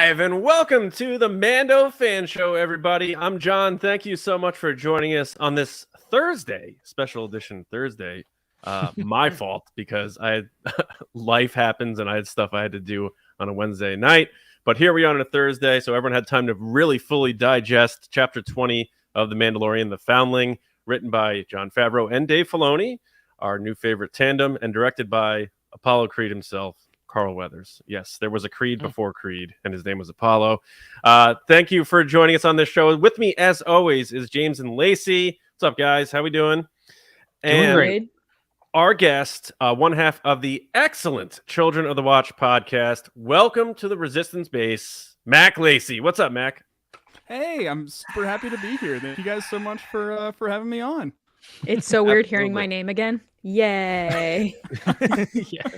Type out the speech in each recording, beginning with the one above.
live and welcome to the Mando Fan Show, everybody. I'm John. Thank you so much for joining us on this Thursday, special edition Thursday. My fault because I had life happens and I had stuff I had to do on a Wednesday night. But here we are on a Thursday, so everyone had time to really fully digest Chapter 20 of The Mandalorian, The Foundling, written by Jon Favreau and Dave Filoni, our new favorite tandem, and directed by Apollo Creed himself, Carl Weathers. Yes, there was a Creed before Creed, and his name was Apollo. Thank you for joining us on this show. With me, as always, is James and Lacey. What's up, guys? How we doing? Doing great. Our guest, one half of the excellent Children of the Watch podcast. Welcome to the Resistance Base, Mac Lacey. What's up, Mac? Hey, I'm super happy to be here. Thank you guys so much for having me on. It's so weird hearing my name again. Yay. Yeah.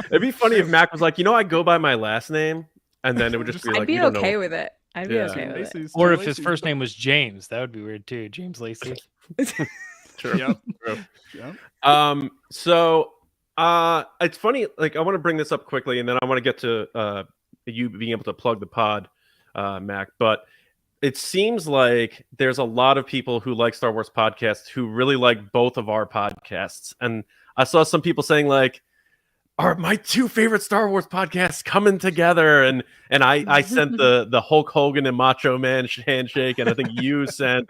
It'd be funny if Mac was like, you know, I go by my last name, and then it would just be like, I'd be okay with it. I'd be okay with it. Or if his first name was James, that would be weird too. James Lacey. True. Yep. True. Yep. So it's funny, like I want to bring this up quickly and then I want to get to you being able to plug the pod, Mac, but it seems like there's a lot of people who like Star Wars podcasts who really like both of our podcasts. And I saw some people saying like, are my two favorite Star Wars podcasts coming together? And I sent the Hulk Hogan and Macho Man handshake, and I think you sent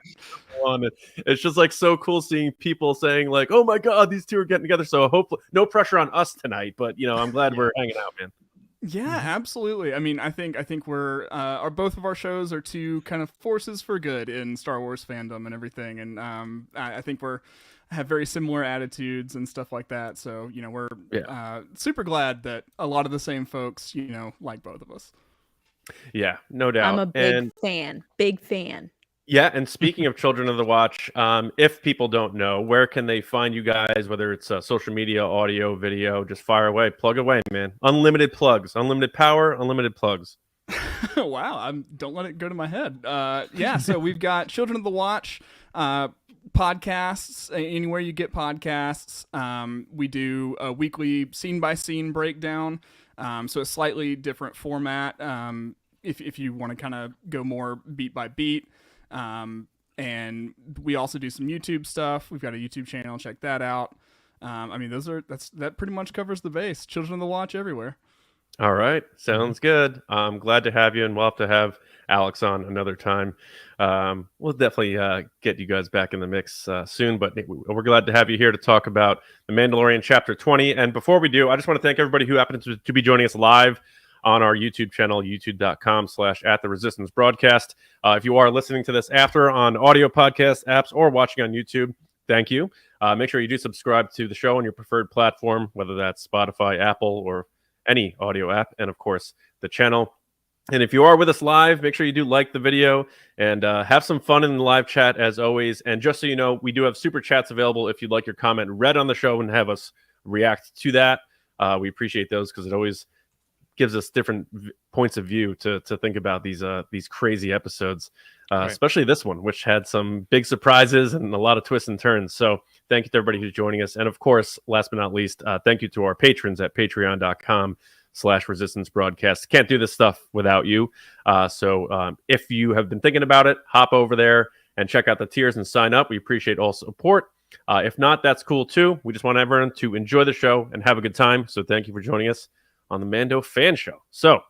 one. It's just like so cool seeing people saying like, "Oh my God, these two are getting together." So hopefully, no pressure on us tonight, but you know, I'm glad we're hanging out, man. Yeah, absolutely. I mean, I think we're both of our shows are two kind of forces for good in Star Wars fandom and everything, and I think we're have very similar attitudes and stuff like that. So, you know, we're super glad that a lot of the same folks, you know, like both of us. Yeah, no doubt. I'm a big fan. Big fan. Yeah, and speaking of Children of the Watch, if people don't know, where can they find you guys, whether it's social media, audio, video, just fire away, plug away, man. Unlimited plugs, unlimited power, unlimited plugs. Wow, don't let it go to my head. Yeah, so we've got Children of the Watch, podcasts anywhere you get podcasts. We do a weekly scene by scene breakdown, so a slightly different format if you want to kind of go more beat by beat, and we also do some YouTube stuff. We've got a YouTube channel, check that out. I mean, that pretty much covers the base. Children of the Watch everywhere. All right, sounds good. I'm glad to have you, and we'll have to have Alex on another time. We'll definitely get you guys back in the mix soon, but we're glad to have you here to talk about The Mandalorian Chapter 20. And before we do, I just want to thank everybody who happens to be joining us live on our YouTube channel, youtube.com/@the-resistance-broadcast. If you are listening to this after on audio podcast apps or watching on YouTube, thank you. Make sure you do subscribe to the show on your preferred platform, whether that's Spotify, Apple, or any audio app, and of course the channel. And if you are with us live, make sure you do like the video and have some fun in the live chat as always. And just so you know, we do have super chats available if you'd like your comment read on the show and have us react to that. We appreciate those because it always gives us different points of view to think about these crazy episodes, right. Especially this one, which had some big surprises and a lot of twists and turns. So thank you to everybody who's joining us. And of course, last but not least, thank you to our patrons at patreon.com/resistance broadcast. Can't do this stuff without you. So if you have been thinking about it, hop over there and check out the tiers and sign up. We appreciate all support. If not, that's cool too. We just want everyone to enjoy the show and have a good time. So thank you for joining us on the Mando Fan Show. So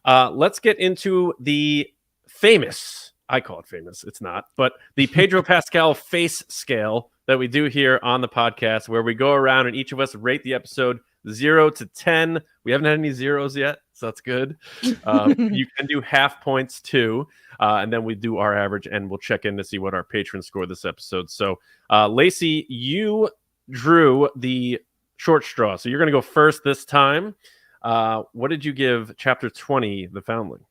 let's get into the famous, I call it famous, it's not, but the Pedro Pascal face scale that we do here on the podcast, where we go around and each of us rate the episode 0 to 10. We haven't had any zeros yet, so that's good. You can do half points too, and then we do our average, and we'll check in to see what our patrons scored this episode. So, Lacey, you drew the short straw, so you're going to go first this time. What did you give Chapter 20, The Foundling?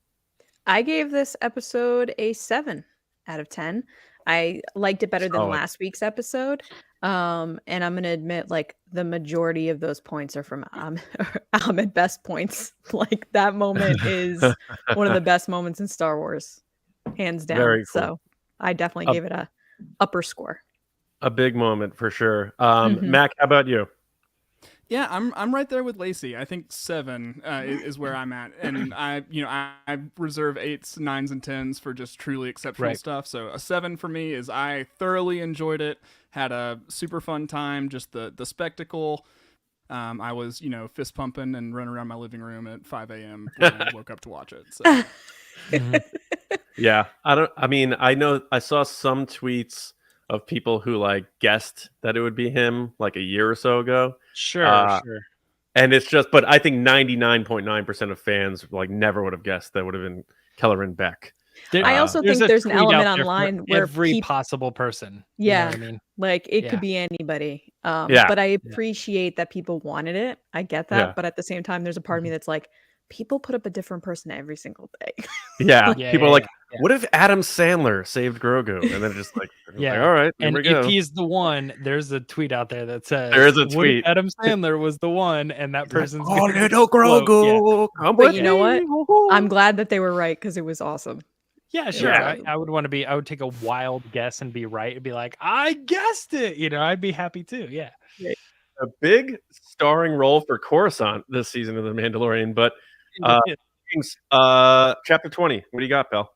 I gave this episode a 7 out of 10. I liked it better than last week's episode. And I'm going to admit, like, the majority of those points are from Ahmed Best points. Like, that moment is one of the best moments in Star Wars, hands down. Very cool. So I definitely gave it a upper score. A big moment for sure. Mac, how about you? Yeah, I'm right there with Lacey. I think 7 is where I'm at, and I reserve 8s, 9s, and 10s for just truly exceptional stuff. So a 7 for me is I thoroughly enjoyed it, had a super fun time, just the spectacle. I was fist pumping and running around my living room at 5 a.m. when I woke up to watch it. So. Yeah, I know I saw some tweets of people who like guessed that it would be him like a year or so ago. Sure. And it's just, but I think 99.9% of fans like never would have guessed that would have been Kelleran Beck. I also think there's an element online where every possible person. Yeah, you know what I mean? Like it could be anybody. Yeah. But I appreciate that people wanted it. I get that, Yeah. but at the same time, there's a part of me that's like, people put up a different person every single day. Yeah, Yeah, people are like, yeah. what if Adam Sandler saved Grogu? And then just like, Yeah. like, all right, here And we go. if he's the one, there's a tweet out there that says, There is a "What if tweet. Adam Sandler was the one," and that person's Oh, gonna little explode." Grogu, come But with you know me. what? I'm glad that they were right because it was awesome. Yeah, sure. Yeah. I would take a wild guess and be right and be like, I guessed it. I'd be happy too. Yeah. A big starring role for Coruscant this season of The Mandalorian. But James, chapter 20, what do you got, pal?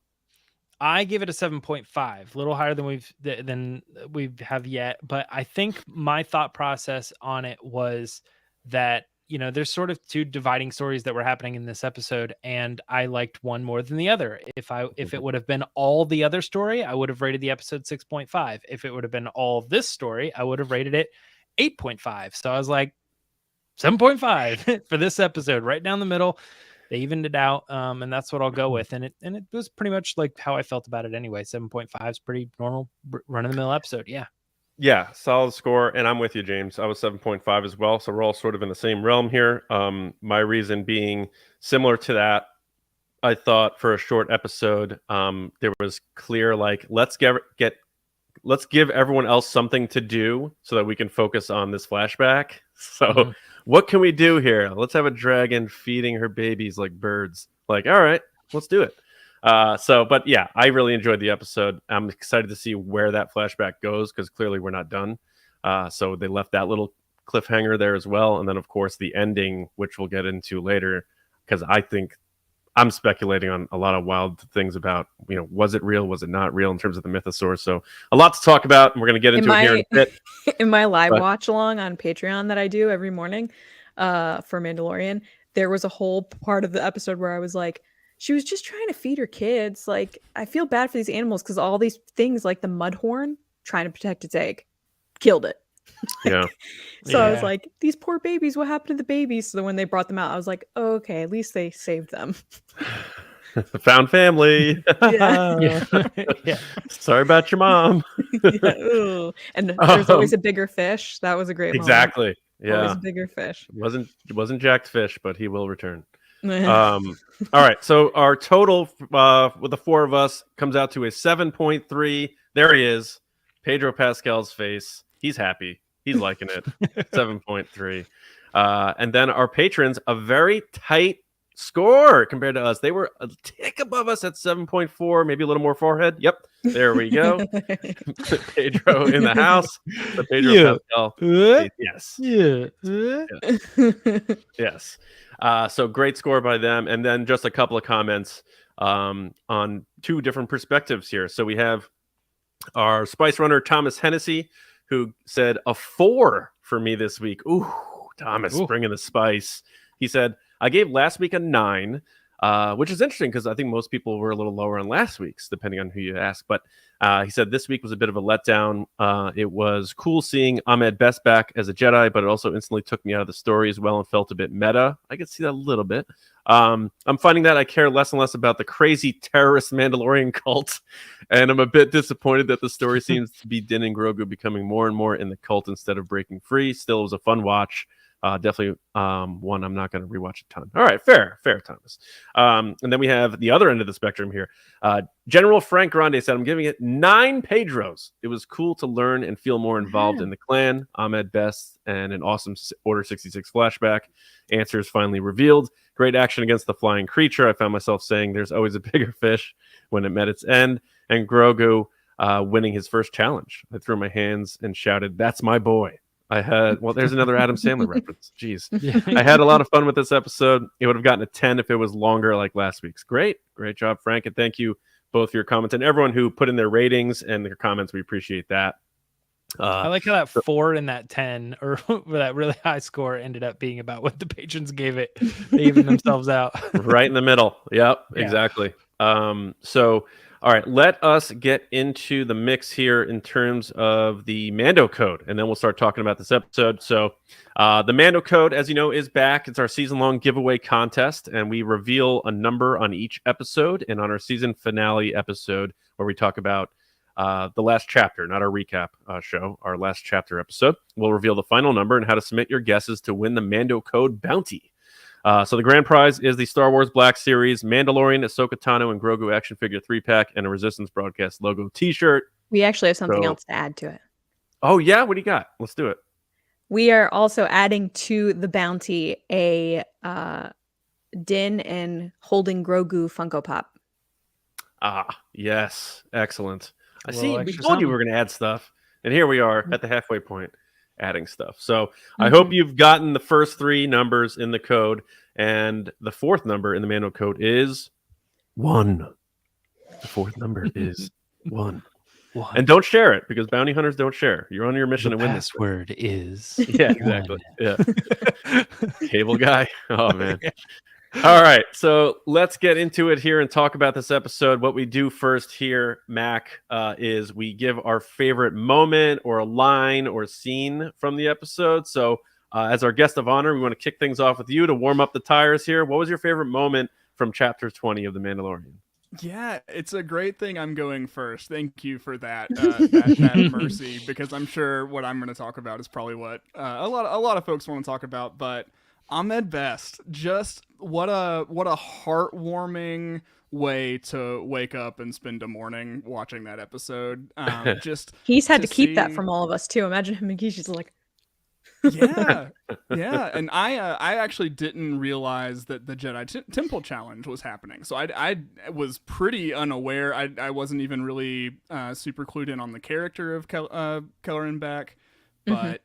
I give it a 7.5, a little higher than we have yet. But I think my thought process on it was that, there's sort of two dividing stories that were happening in this episode, and I liked one more than the other. If it would have been all the other story, I would have rated the episode 6.5. If it would have been all this story, I would have rated it 8.5. So I was like 7.5 for this episode, right down the middle. They evened it out, and that's what I'll go with. And it was pretty much like how I felt about it anyway. 7.5 is pretty normal run-of-the-mill episode. Yeah, solid score. And I'm with you, James. I was 7.5 as well. So we're all sort of in the same realm here. My reason being similar to that. I thought for a short episode, there was clear, like, let's give everyone else something to do so that we can focus on this flashback. So what can we do here? Let's have a dragon feeding her babies like birds. Like, all right, let's do it. But yeah, I really enjoyed the episode. I'm excited to see where that flashback goes because clearly we're not done. So they left that little cliffhanger there as well. And then, of course, the ending, which we'll get into later, because I think I'm speculating on a lot of wild things about, was it real? Was it not real in terms of the Mythosaur? So a lot to talk about, and we're going to get into it here in a bit. In my live watch along on Patreon that I do every morning for Mandalorian, there was a whole part of the episode where I was like, she was just trying to feed her kids. Like, I feel bad for these animals because all these things like the mudhorn trying to protect its egg killed it. Yeah. So I was like, these poor babies, what happened to the babies? So when they brought them out, I was like, oh, okay, at least they saved them. Found family. Yeah. Sorry about your mom. Yeah, and there's always a bigger fish. That was a great moment. Exactly. Yeah. Always a bigger fish. It wasn't Jack's fish, but he will return. All right, so our total with the four of us comes out to a 7.3. There he is, Pedro Pascal's face. He's happy. He's liking it. 7.3. And then our patrons, a very tight score compared to us. They were a tick above us at 7.4, maybe a little more forehead. Yep, there we go. Pedro in the house. The Pedro Pascal. Yes. Yes. So great score by them. And then just a couple of comments on two different perspectives here. So we have our Spice Runner, Thomas Hennessy, who said a 4 for me this week. Ooh, Thomas, bringing the spice. He said, I gave last week a 9, which is interesting because I think most people were a little lower on last week's, depending on who you ask. But he said this week was a bit of a letdown. It was cool seeing Ahmed Best back as a Jedi, but it also instantly took me out of the story as well and felt a bit meta. I could see that a little bit. I'm finding that I care less and less about the crazy terrorist Mandalorian cult, and I'm a bit disappointed that the story seems to be Din and Grogu becoming more and more in the cult instead of breaking free. Still, it was a fun watch. Definitely one I'm not going to rewatch a ton. All right, fair, Thomas. And then we have the other end of the spectrum here. General Frank Grande said, I'm giving it 9 Pedros. It was cool to learn and feel more involved in the clan. Ahmed Best and an awesome Order 66 flashback. Answers finally revealed. Great action against the flying creature. I found myself saying there's always a bigger fish when it met its end. And Grogu winning his first challenge. I threw my hands and shouted, that's my boy. I had, well, there's another Adam Sandler reference. Jeez. Yeah. I had a lot of fun with this episode. It would have gotten a 10 if it was longer like last week's. Great job, Frank, and thank you both for your comments and everyone who put in their ratings and their comments. We appreciate that. I like how that 4 and that 10 or that really high score ended up being about what the patrons gave it. They even themselves out. Right in the middle. Yep, Yeah. exactly. So, all right, let us get into the mix here in terms of the Mando code, and then we'll start talking about this episode. So, the Mando code, as you know, is back. It's our season-long giveaway contest, and we reveal a number on each episode. And on our season finale episode, where we talk about the last chapter, not our recap show, our last chapter episode, we'll reveal the final number and how to submit your guesses to win the Mando code bounty. So the grand prize is the Star Wars Black Series Mandalorian, Ahsoka Tano, and Grogu action figure 3-pack and a Resistance Broadcast logo T-shirt. We actually have something else to add to it. Oh, yeah? What do you got? Let's do it. We are also adding to the bounty a Din and holding Grogu Funko Pop. Ah, yes. Excellent. I Little see. We extra told you we were something. going to add stuff. And here we are at the halfway point, adding stuff. So I hope you've gotten the first 3 numbers in the code. And the 4th number in the Mando code is 1. The 4th number is 1. And don't share it, because bounty hunters don't share. You're on your mission to win this. Password is Yeah, exactly. Yeah. Cable guy. Oh, man. All right. So let's get into it here and talk about this episode. What we do first here, Mac, is we give our favorite moment or a line or scene from the episode. So as our guest of honor, we want to kick things off with you to warm up the tires here. What was your favorite moment from chapter 20 of The Mandalorian? Yeah, it's a great thing I'm going first. Thank you for that, that mercy, because I'm sure what I'm going to talk about is probably what a lot of folks want to talk about. But Ahmed Best, just what a heartwarming way to wake up and spend a morning watching that episode. Just He's had to keep see... that from all of us too. Imagine him and Keisha's like, yeah. And I actually didn't realize that the Jedi Temple Challenge was happening. So I was pretty unaware. I wasn't even really super clued in on the character of Gilleran back, but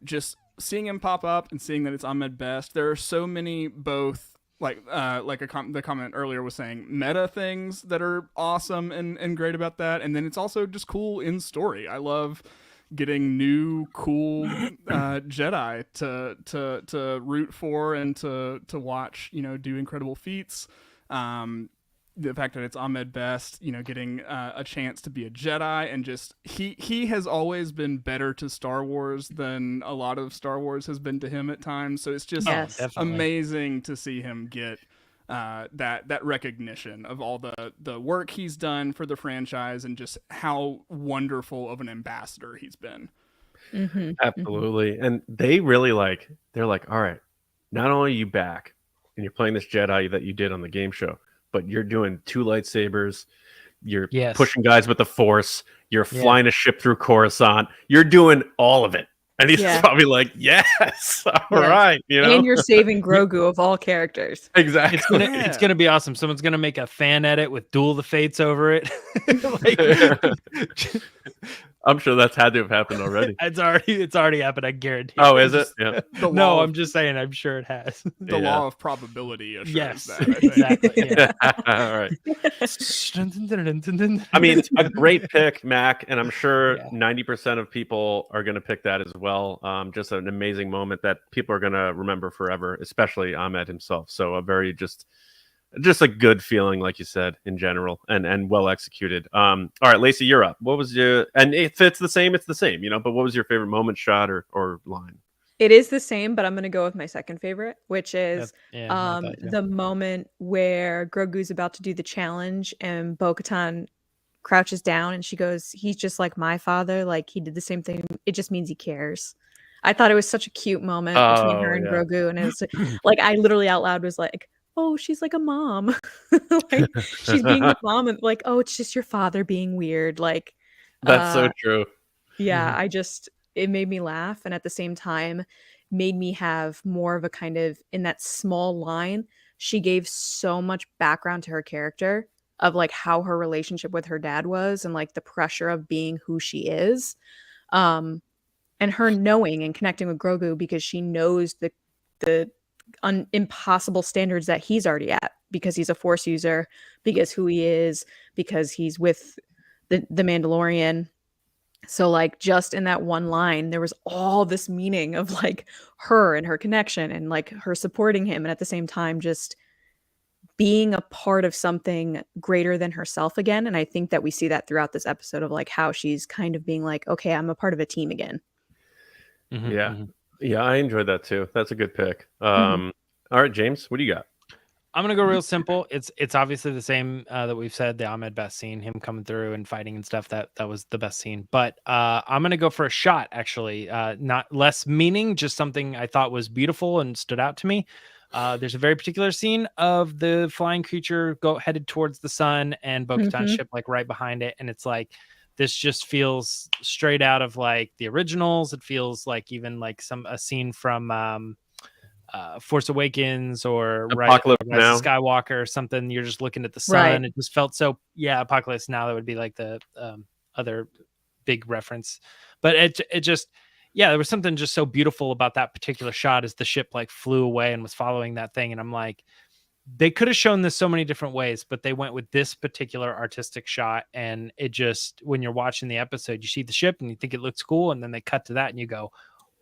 just seeing him pop up and seeing that it's Ahmed Best. There are so many both the comment earlier was saying meta things that are awesome and great about that, and then it's also just cool in story. I love getting new cool Jedi to root for and to watch, do incredible feats. The fact that it's Ahmed Best, getting a chance to be a Jedi, and just he has always been better to Star Wars than a lot of Star Wars has been to him at times. So it's just amazing to see him get that recognition of all the work he's done for the franchise and just how wonderful of an ambassador he's been. Absolutely. And they really they're like, all right, not only are you back and you're playing this Jedi that you did on the game show, but you're doing 2 lightsabers, you're pushing guys with the Force, you're flying a ship through Coruscant, you're doing all of it. And he's probably like, yes, all right. And you're saving Grogu of all characters. Exactly. It's gonna be awesome. Someone's gonna make a fan edit with Duel of the Fates over it. I'm sure that's had to have happened already. It's already happened, I guarantee. Oh, is it? Yeah. I'm just saying, I'm sure it has. The law of probability assures that. Exactly. Yeah. All right. I mean, it's a great pick, Mac, and I'm sure 90% of people are going to pick that as well. Just an amazing moment that people are going to remember forever, especially Ahmed himself. So a very just a good feeling, like you said, in general, and well executed. All right, Lacey, you're up. What was your, and if it's the same, but what was your favorite moment, shot, or line? It is the same, but I'm going to go with my second favorite, which is the moment where Grogu's about to do the challenge and Bo-Katan crouches down and she goes, he's just like my father. Like, he did the same thing. It just means he cares. I thought it was such a cute moment between her and Grogu. And it was like, I literally out loud was like, oh, she's like a mom. Like, she's being a mom, and like, oh, it's just your father being weird. Like, that's so true. Yeah, it made me laugh, and at the same time made me have more of a kind of, in that small line, she gave so much background to her character of like how her relationship with her dad was and like the pressure of being who she is. And and her knowing and connecting with Grogu because she knows the impossible standards that he's already at because he's a Force user, because who he is, because he's with the Mandalorian. So like just in that one line, there was all this meaning of like her and her connection and like her supporting him, and at the same time just being a part of something greater than herself again. And I think that we see that throughout this episode of like how she's kind of being like, okay, I'm a part of a team again. Yeah, I enjoyed that too. That's a good pick. All right, James, what do you got? I'm gonna go real simple. It's obviously the same that we've said, the Ahmed best scene, him coming through and fighting and stuff. That was the best scene. But I'm gonna go for a shot, actually. Not less meaning, just something I thought was beautiful and stood out to me. There's a very particular scene of the flying creature headed towards the sun and Bo-Katan's ship like right behind it, and it's like this just feels straight out of like the originals. It feels like even like a scene from Force Awakens or Apocalypse Rise Now. of Skywalker or something. You're just looking at the sun. Right. It just felt so, Apocalypse Now. That would be like the other big reference. But it just, there was something just so beautiful about that particular shot as the ship like flew away and was following that thing. And I'm like, they could have shown this so many different ways, but they went with this particular artistic shot. And it just, when you're watching the episode, you see the ship and you think it looks cool. And then they cut to that and you go,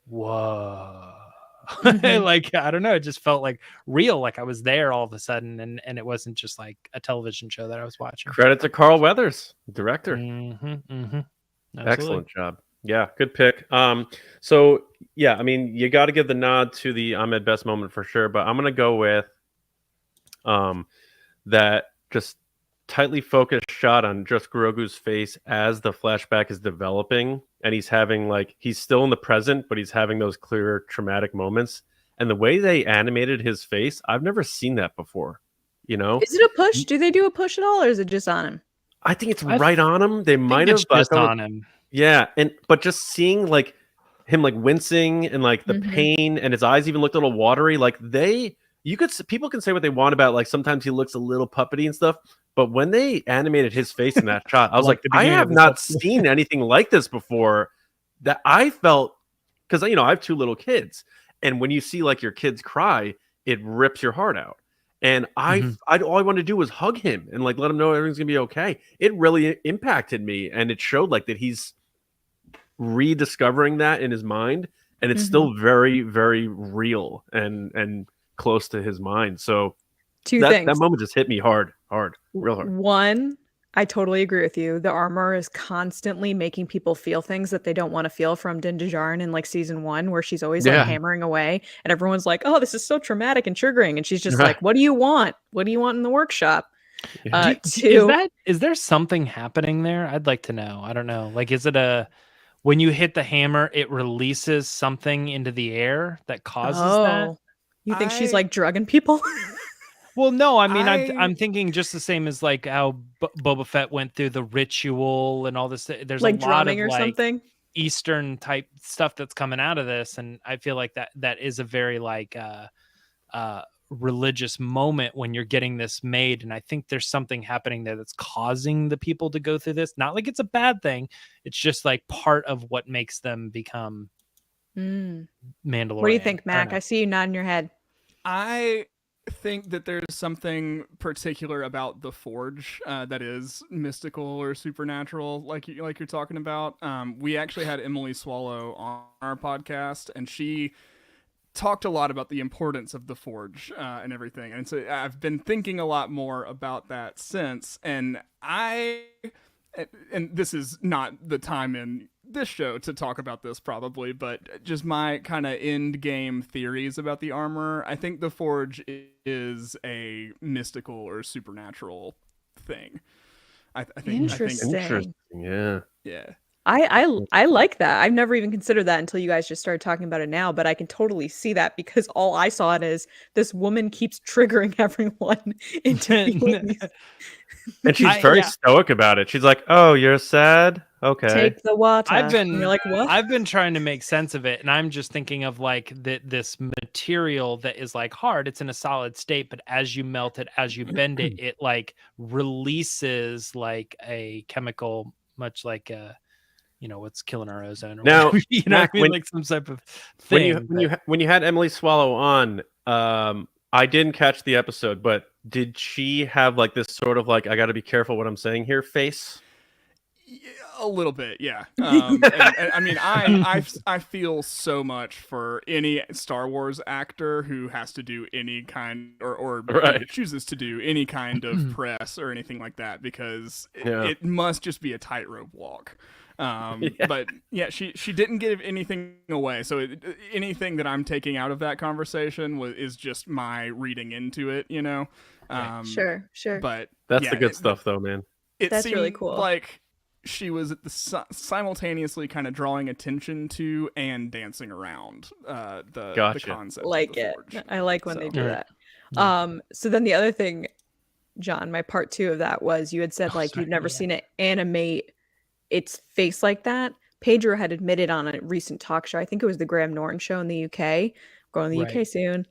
whoa. Like, I don't know, it just felt like real, like I was there all of a sudden, and it wasn't just like a television show that I was watching. Credit to Carl Weathers, director. Excellent job. Yeah, good pick. So yeah, I mean, you got to give the nod to the Ahmed best moment for sure, but I'm gonna go with that just tightly focused shot on just Grogu's face as the flashback is developing, and he's still in the present, but he's having those clear traumatic moments. And the way they animated his face, I've never seen that before. You know, Is it a push? Do they do a push at all, or is it just on him? I think it's right on him. They might have just on him. Yeah, but just seeing like him like wincing and like the pain, and his eyes even looked a little watery. Like people can say what they want about like sometimes he looks a little puppety and stuff, but when they animated his face in that shot, I was like I have not seen anything like this before. That I felt, because I have 2 little kids, and when you see like your kids cry, it rips your heart out. And all I wanted to do was hug him and like let him know everything's gonna be okay. It really impacted me, and it showed like that he's rediscovering that in his mind, and it's still very, very real and close to his mind. So Two things. That moment just hit me hard, real hard. One, I totally agree with you. The armor is constantly making people feel things that they don't want to feel, from Din Djarin in like season 1, where she's always like hammering away, and everyone's like, "Oh, this is so traumatic and triggering," and she's just like, "What do you want? What do you want in the workshop?" Is there something happening there? I'd like to know. I don't know. Like, is it when you hit the hammer, it releases something into the air that causes that? You think she's like drugging people? Well, no, I mean, I'm thinking just the same as like how Boba Fett went through the ritual and all this. There's like a lot of or something Eastern type stuff that's coming out of this, and I feel like that is a very like religious moment when you're getting this made, and I think there's something happening there that's causing the people to go through this. Not like it's a bad thing; it's just like part of what makes them become Mandalorian. What do you think, Mac? I see you nodding your head. I think that there's something particular about the Forge that is mystical or supernatural, like you're talking about. We actually had Emily Swallow on our podcast, and she talked a lot about the importance of the Forge and everything. And so I've been thinking a lot more about that since. And this is not the time in this show to talk about this probably, but just my kind of end game theories about the armor. I think the Forge is a mystical or supernatural thing. I think interesting. Yeah. I like that. I've never even considered that until you guys just started talking about it now, but I can totally see that, because all I saw it as this woman keeps triggering everyone into and she's very stoic about it. She's like, "Oh, you're sad? Okay. Take the water." You're like, what? I've been trying to make sense of it, and I'm just thinking of like this material that is like hard. It's in a solid state, but as you melt it, as you bend it, it like releases like a chemical, much like what's killing our ozone. Or Now, whatever, Mac, like some type of thing. When you had Emily Swallow on, I didn't catch the episode, but did she have like this sort of like I got to be careful what I'm saying here face? Yeah, a little bit, yeah. And I mean, I feel so much for any Star Wars actor who has to do any kind or Right. chooses to do any kind of press or anything like that, because it must just be a tightrope walk. But yeah, she didn't give anything away, so anything that I'm taking out of that conversation is just my reading into it, Sure. But That's the good stuff, though, man. That's seemed really cool. Like she was simultaneously kind of drawing attention to and dancing around the concept. Like of the it. Forge. I like when they do that. So then the other thing, John, my part 2 of that was you had said you've never seen it animate its face like that. Pedro had admitted on a recent talk show, I think it was the Graham Norton show in the UK, going to the UK soon.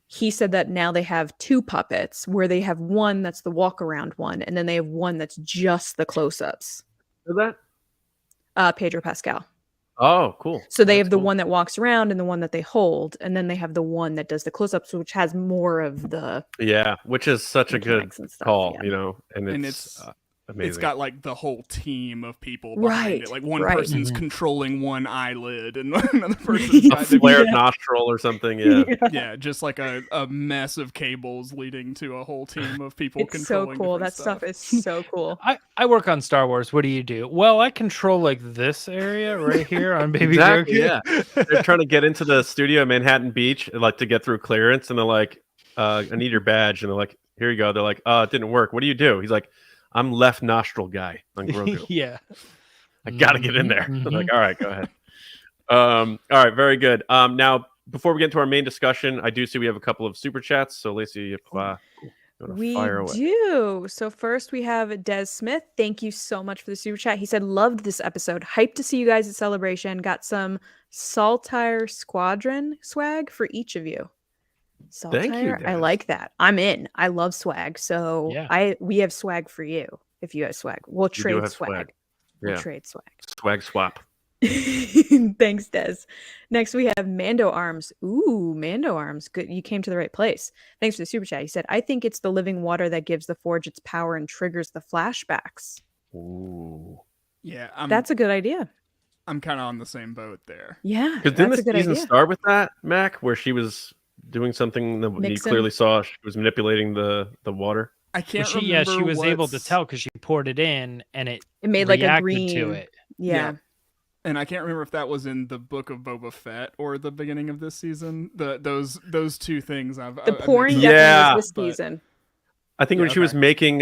He said that now they have 2 puppets where they have one that's the walk around one, and then they have one that's just the close-ups. Is that? Pedro Pascal. Oh, cool. So they have the one that walks around and the one that they hold, and then they have the one that does the close-ups, which has more of the which is such a good call, and it's amazing. It's got like the whole team of people behind it. Like one person's controlling one eyelid and another person's a flared nostril or something. Yeah, just like a mess of cables leading to a whole team of people it's controlling. So cool. That stuff is so cool. I work on Star Wars. What do you do? Well, I control like this area right here on Baby Grogu. Yeah, they're trying to get into the studio at Manhattan Beach, like to get through clearance, and they're like, "I need your badge," and they're like, "Here you go." They're like, "Oh, it didn't work. What do you do?" He's like, I'm left nostril guy on Grogu. Yeah. I got to get in there. Like, all right, go ahead. All right, very good. Now, before we get into our main discussion, I do see we have a couple of super chats. So, Lacey, if you want to fire away. We do. So first we have Des Smith. Thank you so much for the super chat. He said, loved this episode. Hyped to see you guys at Celebration. Got some Saltire Squadron swag for each of you. Saltire, thank you, I like that. I'm in. I love swag. So we have swag for you. If you have swag, we'll trade swag. We'll trade swag. Swag swap. Thanks, Des. Next we have Mando Arms. Ooh, Mando Arms. Good. You came to the right place. Thanks for the super chat. He said, I think it's the living water that gives the Forge its power and triggers the flashbacks. Ooh. Yeah. That's a good idea. I'm kind of on the same boat there. Yeah. Because didn't the season start with that, Mac, where she was doing something that you clearly saw she was manipulating the water? I can't remember. Yeah, she was able to tell because she poured it in and it made like a green to it. Yeah. And I can't remember if that was in the Book of Boba Fett or the beginning of this season. Those 2 things I've pouring definitely was this season. I think when she was making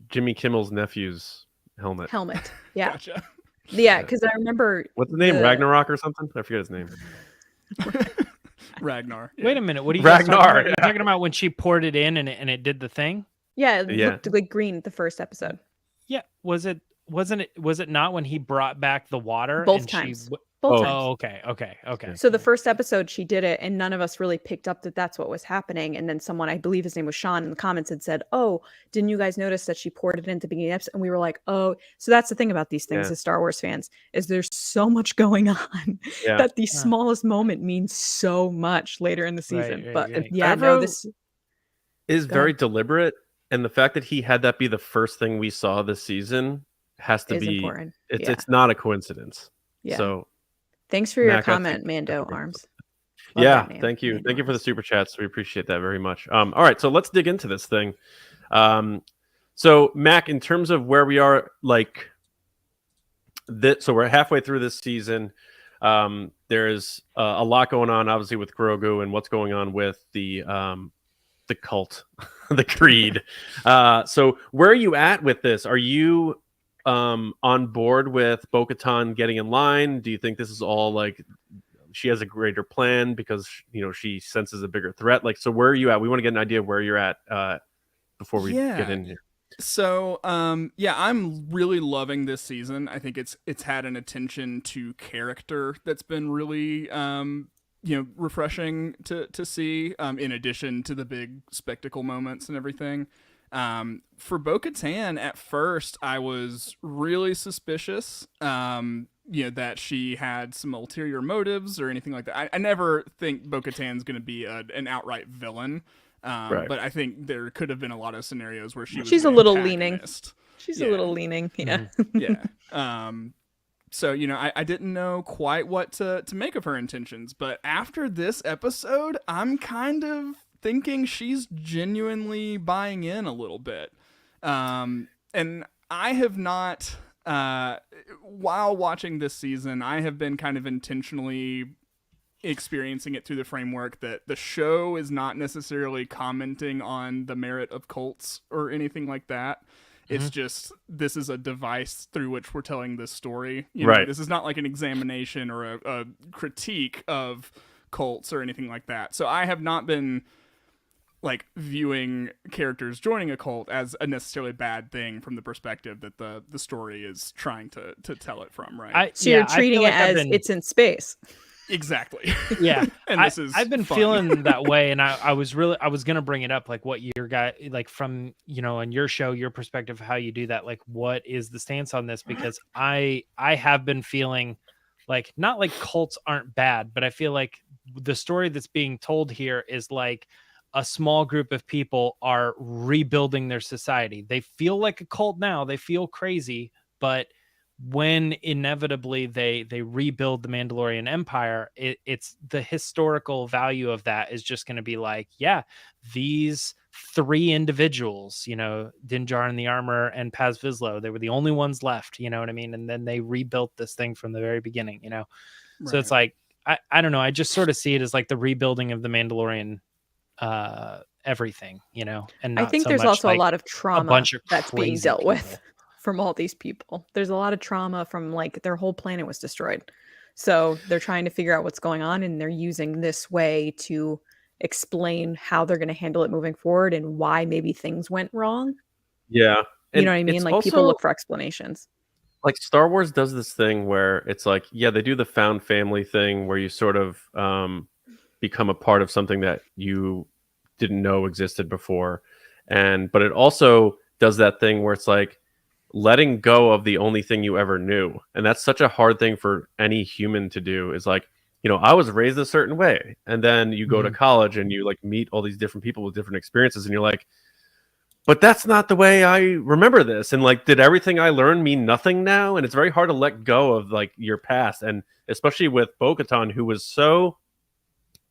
Jimmy Kimmel's nephew's helmet. Yeah. Gotcha. Yeah, because I remember what's the name? Ragnarok or something? I forget his name. Ragnar. Wait a minute. What are you Ragnar? You're talking about when she poured it in and it did the thing? Yeah, it looked like green the first episode. Yeah. Was it not when he brought back the water? Both times. Both times. Oh, okay. So the first episode she did it, and none of us really picked up that that's what was happening. And then someone, I believe his name was Sean, in the comments had said, "Oh, didn't you guys notice that she poured it in at the beginning of the episode?" And we were like, "Oh." So that's the thing about these things as Star Wars fans, is there's so much going on that the smallest moment means so much later in the season. This is very deliberate, and the fact that he had that be the first thing we saw this season has to be important. It's not a coincidence. Yeah. So thanks for your comment, Mando Arms. Thank you. Thank you for the super chats. We appreciate that very much. All right, so let's dig into this thing. So Mac, in terms of where we are, like so we're halfway through this season. There's a lot going on, obviously, with Grogu and what's going on with the cult, the creed. So where are you at with this? Are you on board with Bo-Katan getting in line? Do you think this is all like she has a greater plan because she senses a bigger threat? Like, so where are you at? We want to get an idea of where you're at before we get in here. So I'm really loving this season. I think it's had an attention to character that's been really refreshing to see, in addition to the big spectacle moments and everything. For Bo-Katan, at first, I was really suspicious, that she had some ulterior motives or anything like that. I never think Bo-Katan's going to be an outright villain, but I think there could have been a lot of scenarios where she's a little leaning. She's a little leaning, yeah. Yeah. So, I didn't know quite what to make of her intentions, but after this episode, I'm kind of thinking she's genuinely buying in a little bit. And I have not, while watching this season, I have been kind of intentionally experiencing it through the framework that the show is not necessarily commenting on the merit of cults or anything like that. It's just, this is a device through which we're telling this story. This is not like an examination or a critique of cults or anything like that. So I have not been like viewing characters joining a cult as a necessarily bad thing from the perspective that the story is trying to tell it from, right? So you're treating it as it's in space. Exactly. Yeah. And I've been feeling that way, and I was gonna bring it up, like what your guy, like from on your show, your perspective, how you do that, like what is the stance on this? Because I have been feeling like, not like cults aren't bad, but I feel like the story that's being told here is like a small group of people are rebuilding their society. They feel like a cult now, they feel crazy, but when inevitably they rebuild the Mandalorian Empire, it's the historical value of that is just going to be like, yeah, these three individuals, Din Djarin the Armor and Paz Vizsla, they were the only ones left, you know what I mean? And then they rebuilt this thing from the very beginning, Right. So it's like, I don't know. I just sort of see it as like the rebuilding of the Mandalorian everything, and not I think so there's much also like a lot of trauma that's being crazy dealt people. with from all these people. There's a lot of trauma from like their whole planet was destroyed. So they're trying to figure out what's going on, and they're using this way to explain how they're going to handle it moving forward and why maybe things went wrong. Yeah. You know what I mean? Like people look for explanations. Like Star Wars does this thing where it's like, yeah, they do the found family thing where you sort of become a part of something that you didn't know existed before. But it also does that thing where it's like letting go of the only thing you ever knew. And that's such a hard thing for any human to do, is like, I was raised a certain way. And then you go to college and you like meet all these different people with different experiences. And you're like, but that's not the way I remember this. And like, did everything I learned mean nothing now? And it's very hard to let go of like your past. And especially with Bo-Katan, who was so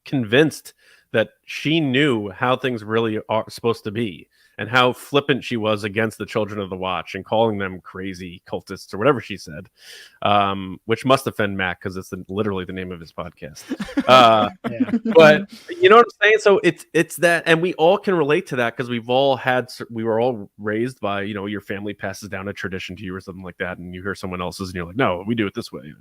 convinced that she knew how things really are supposed to be, and how flippant she was against the Children of the Watch and calling them crazy cultists or whatever she said, which must offend Mac because it's literally the name of his podcast. But you know what I'm saying? So it's that, and we all can relate to that because we were all raised by, your family passes down a tradition to you or something like that, and you hear someone else's and you're like, no, we do it this way,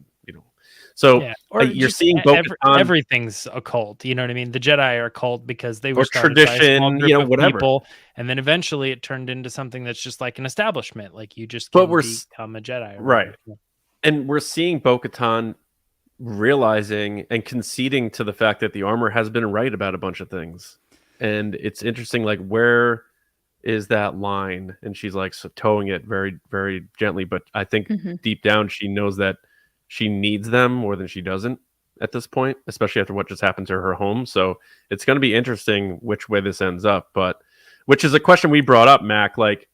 So or you're seeing everything's a cult. You know what I mean? The Jedi are a cult because they were tradition, whatever. People, and then eventually it turned into something that's just like an establishment. Like you just become a Jedi, right? And we're seeing Bo-Katan realizing and conceding to the fact that the armor has been right about a bunch of things, and it's interesting. Like, where is that line? And she's like towing it very, very gently, but I think deep down she knows that she needs them more than she doesn't at this point, especially after what just happened to her home. So it's going to be interesting which way this ends up, which is a question we brought up, Mac. Like,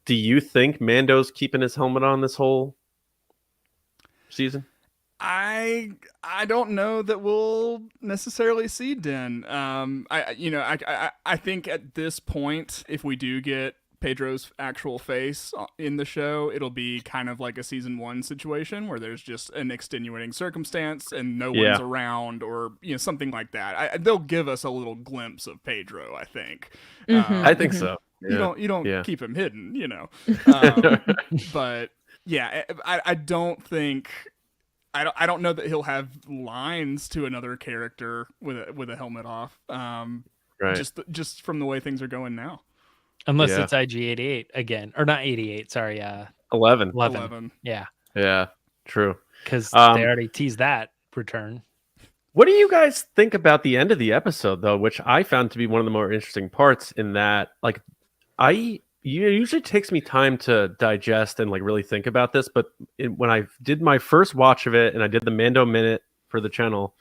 do you think Mando's keeping his helmet on this whole season? I don't know that we'll necessarily see Din. I think at this point, if we do get Pedro's actual face in the show, it'll be kind of like a season 1 situation where there's just an extenuating circumstance and no one's around, or something like that. They'll give us a little glimpse of Pedro, I think. I think so. Yeah. You don't keep him hidden, but yeah, I don't think. I don't know that he'll have lines to another character with a helmet off. Right. Just from the way things are going now. Unless it's IG-88 again, or not 88. Sorry, 11. Yeah. Yeah. True. Because they already teased that return. What do you guys think about the end of the episode, though, which I found to be one of the more interesting parts in that, like, it usually takes me time to digest and like really think about this, but when I did my first watch of it and I did the Mando Minute for the channel,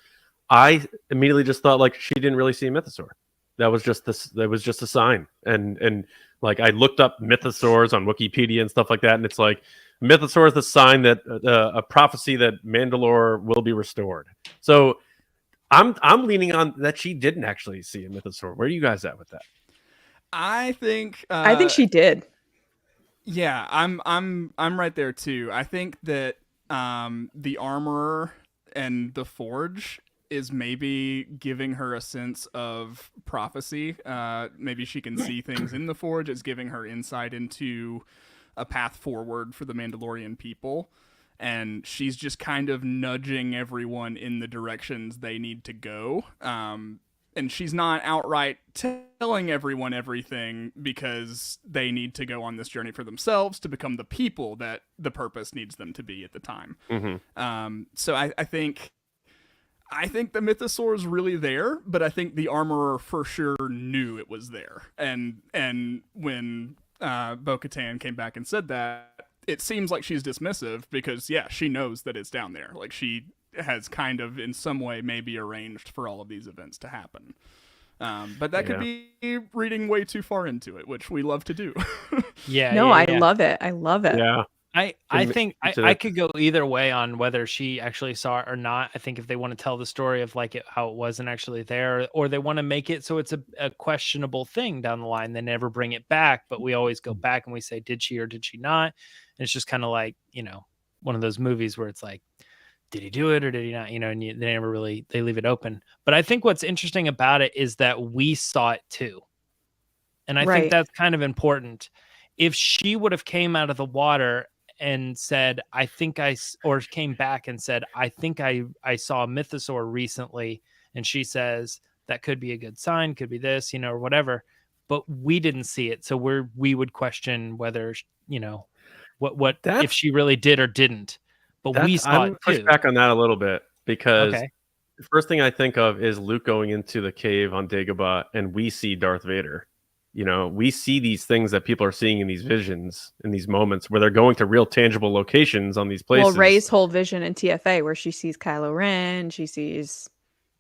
I immediately just thought like she didn't really see a Mythosaur. That was just this. That was just a sign, and like I looked up Mythosaurs on Wikipedia and stuff like that, and it's like Mythosaur is the sign that a prophecy that Mandalore will be restored. So I'm leaning on that she didn't actually see a Mythosaur. Where are you guys at with that? I think she did. Yeah, I'm right there too. I think that the armorer and the forge is maybe giving her a sense of prophecy. Maybe she can see things in the forge. It's giving her insight into a path forward for the Mandalorian people. And she's just kind of nudging everyone in the directions they need to go. And she's not outright telling everyone everything because they need to go on this journey for themselves to become the people that the purpose needs them to be at the time. Mm-hmm. So I think the Mythosaur is really there, but I think the armorer for sure knew it was there. And when Bo-Katan came back and said that, it seems like she's dismissive because, yeah, she knows that it's down there. Like, she has kind of, in some way, maybe arranged for all of these events to happen. But that could be reading way too far into it, which we love to do. I love it. I love it. Yeah. I think I could go either way on whether she actually saw it or not. I think if they want to tell the story of like how it wasn't actually there, or they want to make it so it's a questionable thing down the line, they never bring it back. But we always go back and we say, did she or did she not? And it's just kind of like, one of those movies where it's like, did he do it or did he not? And they never really, they leave it open. But I think what's interesting about it is that we saw it too. And I think that's kind of important. If she would have came out of the water and said, or came back and said, I think I saw a Mythosaur recently. And she says, that could be a good sign, could be this, or whatever. But we didn't see it. So we would question whether, what if she really did or didn't. But we saw it too. Push back on that a little bit because the first thing I think of is Luke going into the cave on Dagobah and we see Darth Vader. We see these things that people are seeing in these visions, in these moments where they're going to real tangible locations on these places. Well, Rey's whole vision in TFA where she sees Kylo Ren, she sees.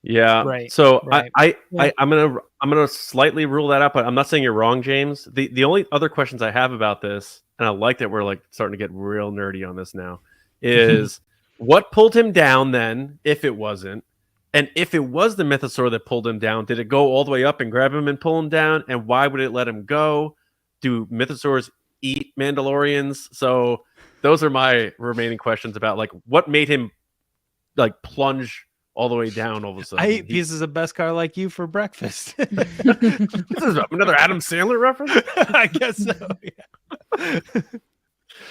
Yeah. Right. So I'm gonna slightly rule that out, but I'm not saying you're wrong, James. The only other questions I have about this, and I like that we're like starting to get real nerdy on this now, is what pulled him down then, if it wasn't? And if it was the Mythosaur that pulled him down, did it go all the way up and grab him and pull him down? And why would it let him go? Do Mythosaurs eat Mandalorians? So those are my remaining questions about like what made him like plunge all the way down all of a sudden. I eat pieces of Beskar like you for breakfast. This is another Adam Sandler reference? I guess so. Yeah.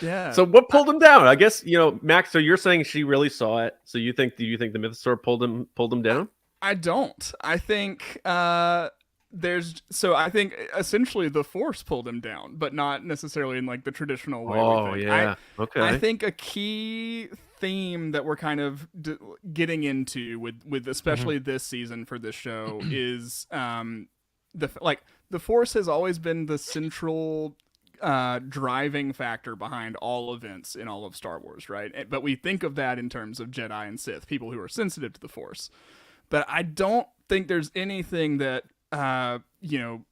Yeah. So what pulled him down? I guess, Max, so you're saying she really saw it. So do you think the Mythosaur pulled him down? I don't. I think I think essentially the Force pulled him down, but not necessarily in like the traditional way. Oh, yeah. Okay. I think a key theme that we're kind of getting into with especially this season for this show is the Force has always been the central driving factor behind all events in all of Star Wars, right? But we think of that in terms of Jedi and Sith, people who are sensitive to the Force. But I don't think there's anything that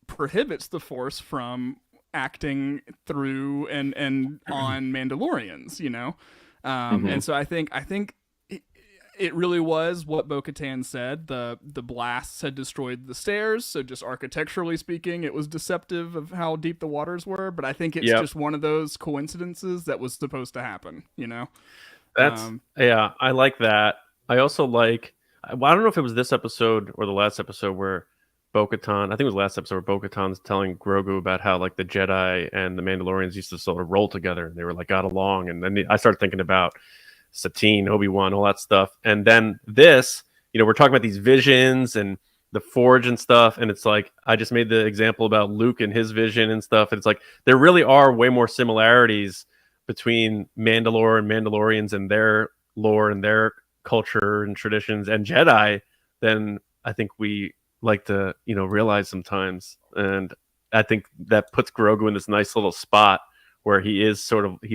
prohibits the Force from acting through and on Mandalorians, and so I think it really was what Bo-Katan said. The blasts had destroyed the stairs, so just architecturally speaking, it was deceptive of how deep the waters were. But I think it's just one of those coincidences that was supposed to happen. That's I like that. I also like. Well, I don't know if it was this episode or the last episode where Bo-Katan. I think it was the last episode where Bo-Katan's telling Grogu about how like the Jedi and the Mandalorians used to sort of roll together and they were like got along. And then I started thinking about Satine, Obi-Wan, all that stuff. And then this, we're talking about these visions and the Forge and stuff. And it's like, I just made the example about Luke and his vision and stuff. And it's like, there really are way more similarities between Mandalore and Mandalorians and their lore and their culture and traditions and Jedi than I think we like to, realize sometimes. And I think that puts Grogu in this nice little spot where he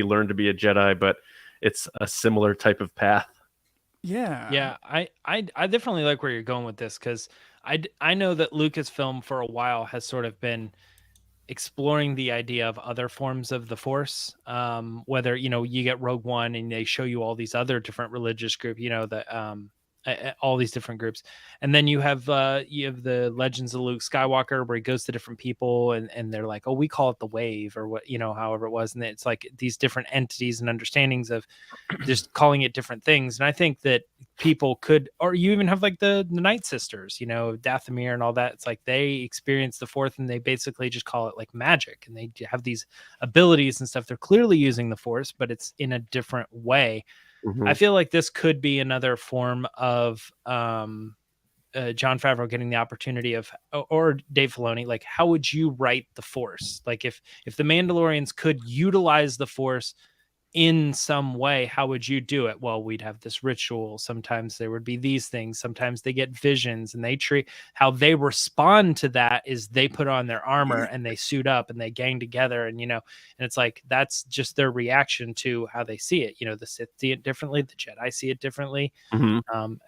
learned to be a Jedi, but it's a similar type of path. Yeah. I definitely like where you're going with this, because I know that Lucasfilm for a while has sort of been exploring the idea of other forms of the Force, whether you get Rogue One and they show you all these other different religious groups, all these different groups, and then you have the Legends of Luke Skywalker, where he goes to different people and they're like, oh, we call it the Wave, or what, however it was, and it's like these different entities and understandings of just calling it different things. And I think that people could, or you even have like the Night Sisters, Dathomir and all that. It's like they experience the Fourth and they basically just call it like magic, and they have these abilities and stuff. They're clearly using the Force, but it's in a different way. I feel like this could be another form of Jon Favreau getting the opportunity of, or Dave Filoni, like, how would you write the Force? Like if the Mandalorians could utilize the Force in some way, how would you do it? Well, we'd have this ritual. Sometimes there would be these things. Sometimes they get visions, and how they respond to that is they put on their armor and they suit up and they gang together, and and it's like that's just their reaction to how they see it. The Sith see it differently, the Jedi see it differently.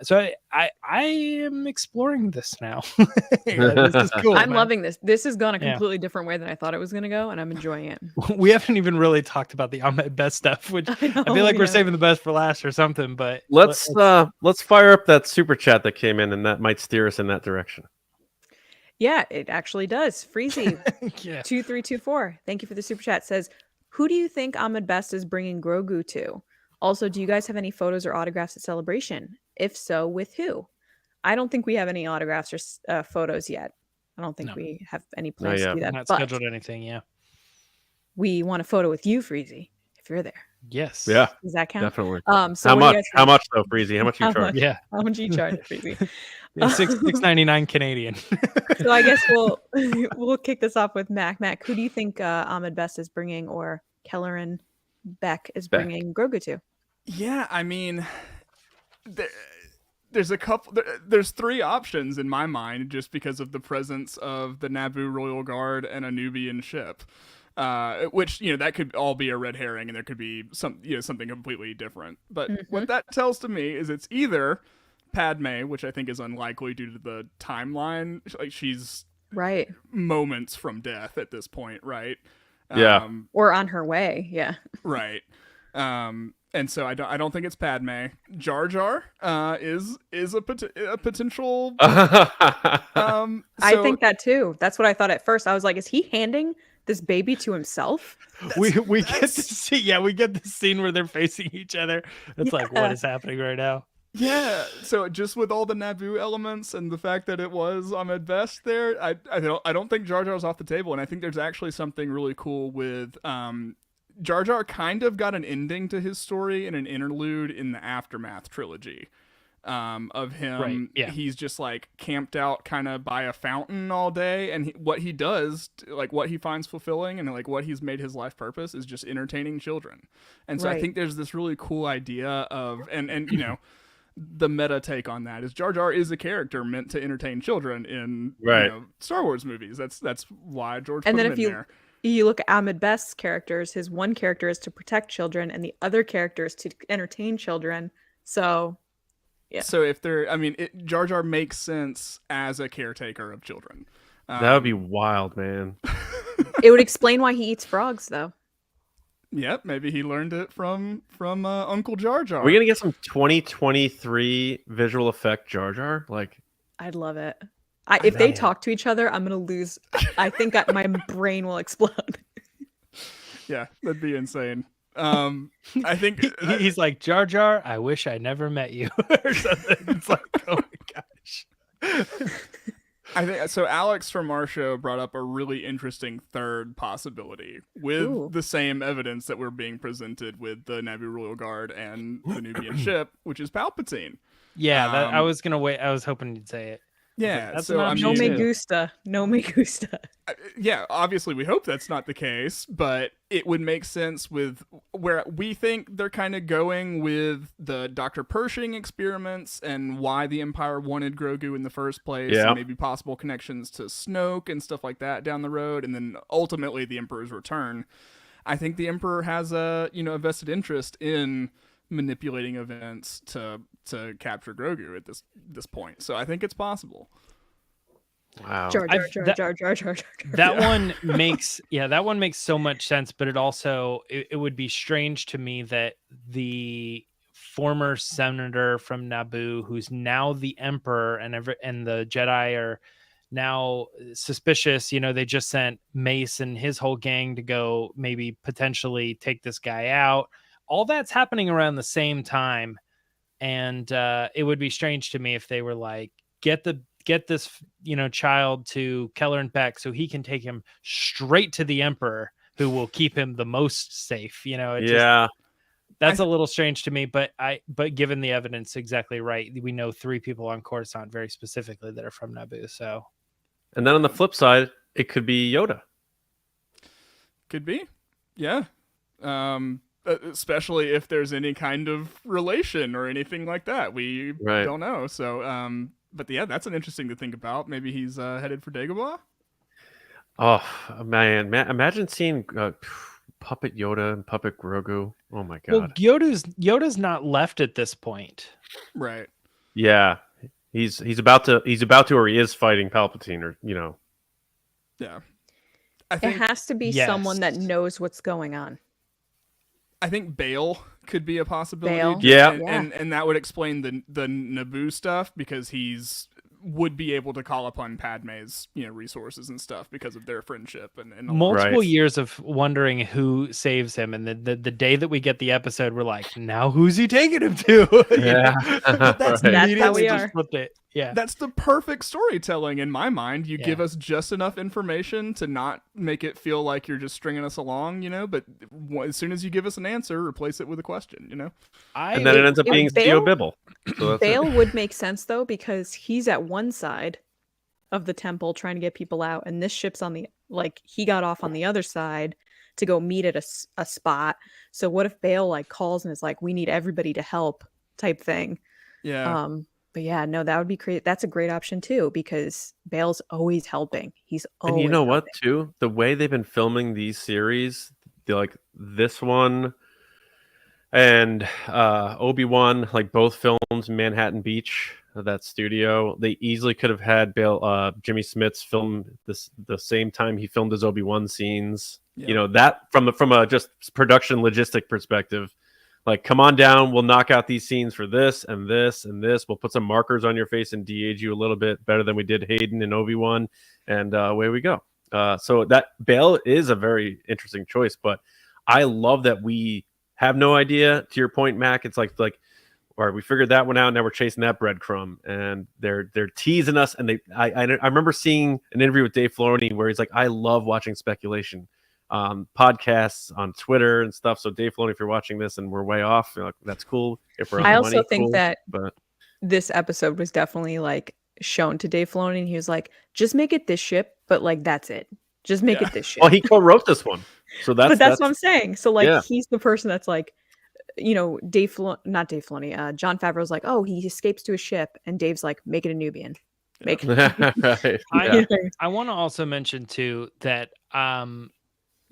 So I am exploring this now. This is cool. I'm loving this. This has gone a completely different way than I thought it was going to go, and I'm enjoying it. We haven't even really talked about the Ahmed Best stuff, which I feel like we're saving the best for last or something. But let's fire up that super chat that came in, and that might steer us in that direction. Yeah, it actually does. Freezy 2324. Thank you for the super chat. Says, who do you think Ahmed Best is bringing Grogu to? Also, do you guys have any photos or autographs at Celebration? If so, with who? I don't think we have any autographs or photos yet. I don't think we have any plans to do that. Not scheduled anything. Yeah, we want a photo with you, Freezy, if you're there. Yes. Yeah. Does that count? Definitely. So how much though, Freezy? How much you charge? Yeah. How much you charge, Freezy? $6.99 Canadian. So I guess we'll kick this off with Mac. Mac, who do you think Ahmed Best is bringing, or Kelleran Beck is bringing Grogu to? Yeah, I mean, there's there's three options in my mind, just because of the presence of the Naboo Royal Guard and a Nubian ship. Which, that could all be a red herring, and there could be something completely different. But what that tells to me is it's either Padme, which I think is unlikely due to the timeline. Like, she's right moments from death at this point, right? Yeah. Or on her way. Yeah. Right. And so I don't think it's Padme. Jar Jar is a potential. I think that too. That's what I thought at first. I was like, is he handing this baby to himself? We get to see we get the scene where they're facing each other. It's like, what is happening right now? Yeah, so just with all the Naboo elements and the fact that it was Ahmed Best there, I don't think Jar Jar's off the table, and I think there's actually something really cool with Jar Jar kind of got an ending to his story in an interlude in the Aftermath trilogy. Of him, right, yeah. He's just like camped out kind of by a fountain all day, and what he does, like what he finds fulfilling and like what he's made his life purpose is just entertaining children. And so I think there's this really cool idea of, and the meta take on that is Jar Jar is a character meant to entertain children in Star Wars movies. That's why George put him in there. You look at Ahmed Best's characters, his one character is to protect children and the other character is to entertain children. So yeah. So if Jar Jar makes sense as a caretaker of children. That would be wild, man. It would explain why he eats frogs, though. Yep, maybe he learned it from Uncle Jar Jar. We're gonna get some 2023 visual effect Jar Jar. Like, I'd love it. If they talk to each other, I'm gonna lose. I think my brain will explode. Yeah, that'd be insane. I think he's like, Jar Jar, I wish I never met you, or something. It's like, oh my gosh. I think so. Alex from our show brought up a really interesting third possibility with the same evidence that we're being presented with the Naboo Royal Guard and the Nubian ship, which is Palpatine. Yeah, I was gonna wait. I was hoping you'd say it. Yeah, that's so an I option No me mean, too. gusta. No me gusta. yeah, obviously we hope that's not the case, but it would make sense with where we think they're kind of going with the Dr. Pershing experiments and why the Empire wanted Grogu in the first place, Yeah. and maybe possible connections to Snoke and stuff like that down the road, and then ultimately the Emperor's return. I think the Emperor has a a vested interest in manipulating events to capture Grogu at this point. So I think it's possible. Wow. Jar Jar I've- Jar that- Jar Jar Jar Jar. That Yeah. one makes that one makes so much sense, but it also it would be strange to me that the former senator from Naboo, who's now the Emperor, and the Jedi are now suspicious. They just sent Mace and his whole gang to go maybe potentially take this guy out. All that's happening around the same time, and it would be strange to me if they were like, get this child to Keller and Beck so he can take him straight to the Emperor, who will keep him the most safe. That's a little strange to me, but given the evidence, exactly right. We know 3 people on Coruscant very specifically that are from Naboo. So, And then on the flip side, it could be Yoda. Could be, yeah. Especially if there's any kind of relation or anything like that, we don't know. So, but yeah, that's an interesting to think about. Maybe he's headed for Dagobah. Oh man, imagine seeing Puppet Yoda and Puppet Grogu. Oh my god. well, Yoda's not left at this point. Right. Yeah, he's about to, or he is fighting Palpatine, or Yeah. It has to be someone that Yes. knows what's going on. I think Bail could be a possibility. Bail? Yeah. And that would explain the Naboo stuff, because would be able to call upon Padme's resources and stuff because of their friendship and all that. Multiple years of wondering who saves him, and the day that we get the episode, we're like, now who's he taking him to? Yeah. That's Right. That's how we immediately are. just flipped it. Yeah. That's the perfect storytelling in my mind. You Yeah. give us just enough information to not make it feel like you're just stringing us along, but as soon as you give us an answer, replace it with a question, And then it ends up being Theo Bibble. So that's Bail it. would make sense though, because he's at one side of the temple trying to get people out, and this ship's on he got off on the other side to go meet at a spot. So what if Bail calls and is like, we need everybody to help type thing. Yeah. But yeah, no, that would be great. That's a great option too, because Bail's always helping. He's always And you know what, helping. too? The way they've been filming these series, like this one and Obi-Wan, both films in Manhattan Beach, that studio, they easily could have had Jimmy Smits film the same time he filmed his Obi-Wan scenes. Yeah. That from a just production logistic perspective. Come on down, we'll knock out these scenes for this and this and this. We'll put some markers on your face and de-age you a little bit better than we did Hayden and Obi-Wan, and away we go. So that Bail is a very interesting choice, but I love that we have no idea. To your point, Mac, it's like, all right, we figured that one out. Now we're chasing that breadcrumb, and they're teasing us. And I remember seeing an interview with Dave Filoni where he's like, I love watching speculation. Podcasts on Twitter and stuff. So Dave Filoni, if you're watching this and we're way off, that's cool. If we're I on also money, think cool, that but this episode was definitely shown to Dave Filoni, and he was like, just make it this ship, but that's it. Just make it this ship. well, he co-wrote this one, so that's what I'm saying. So he's the person that's not Dave Filoni. John Favreau's like, oh, he escapes to a ship, and Dave's like, make it a Nubian. Make it. right. I want to also mention too that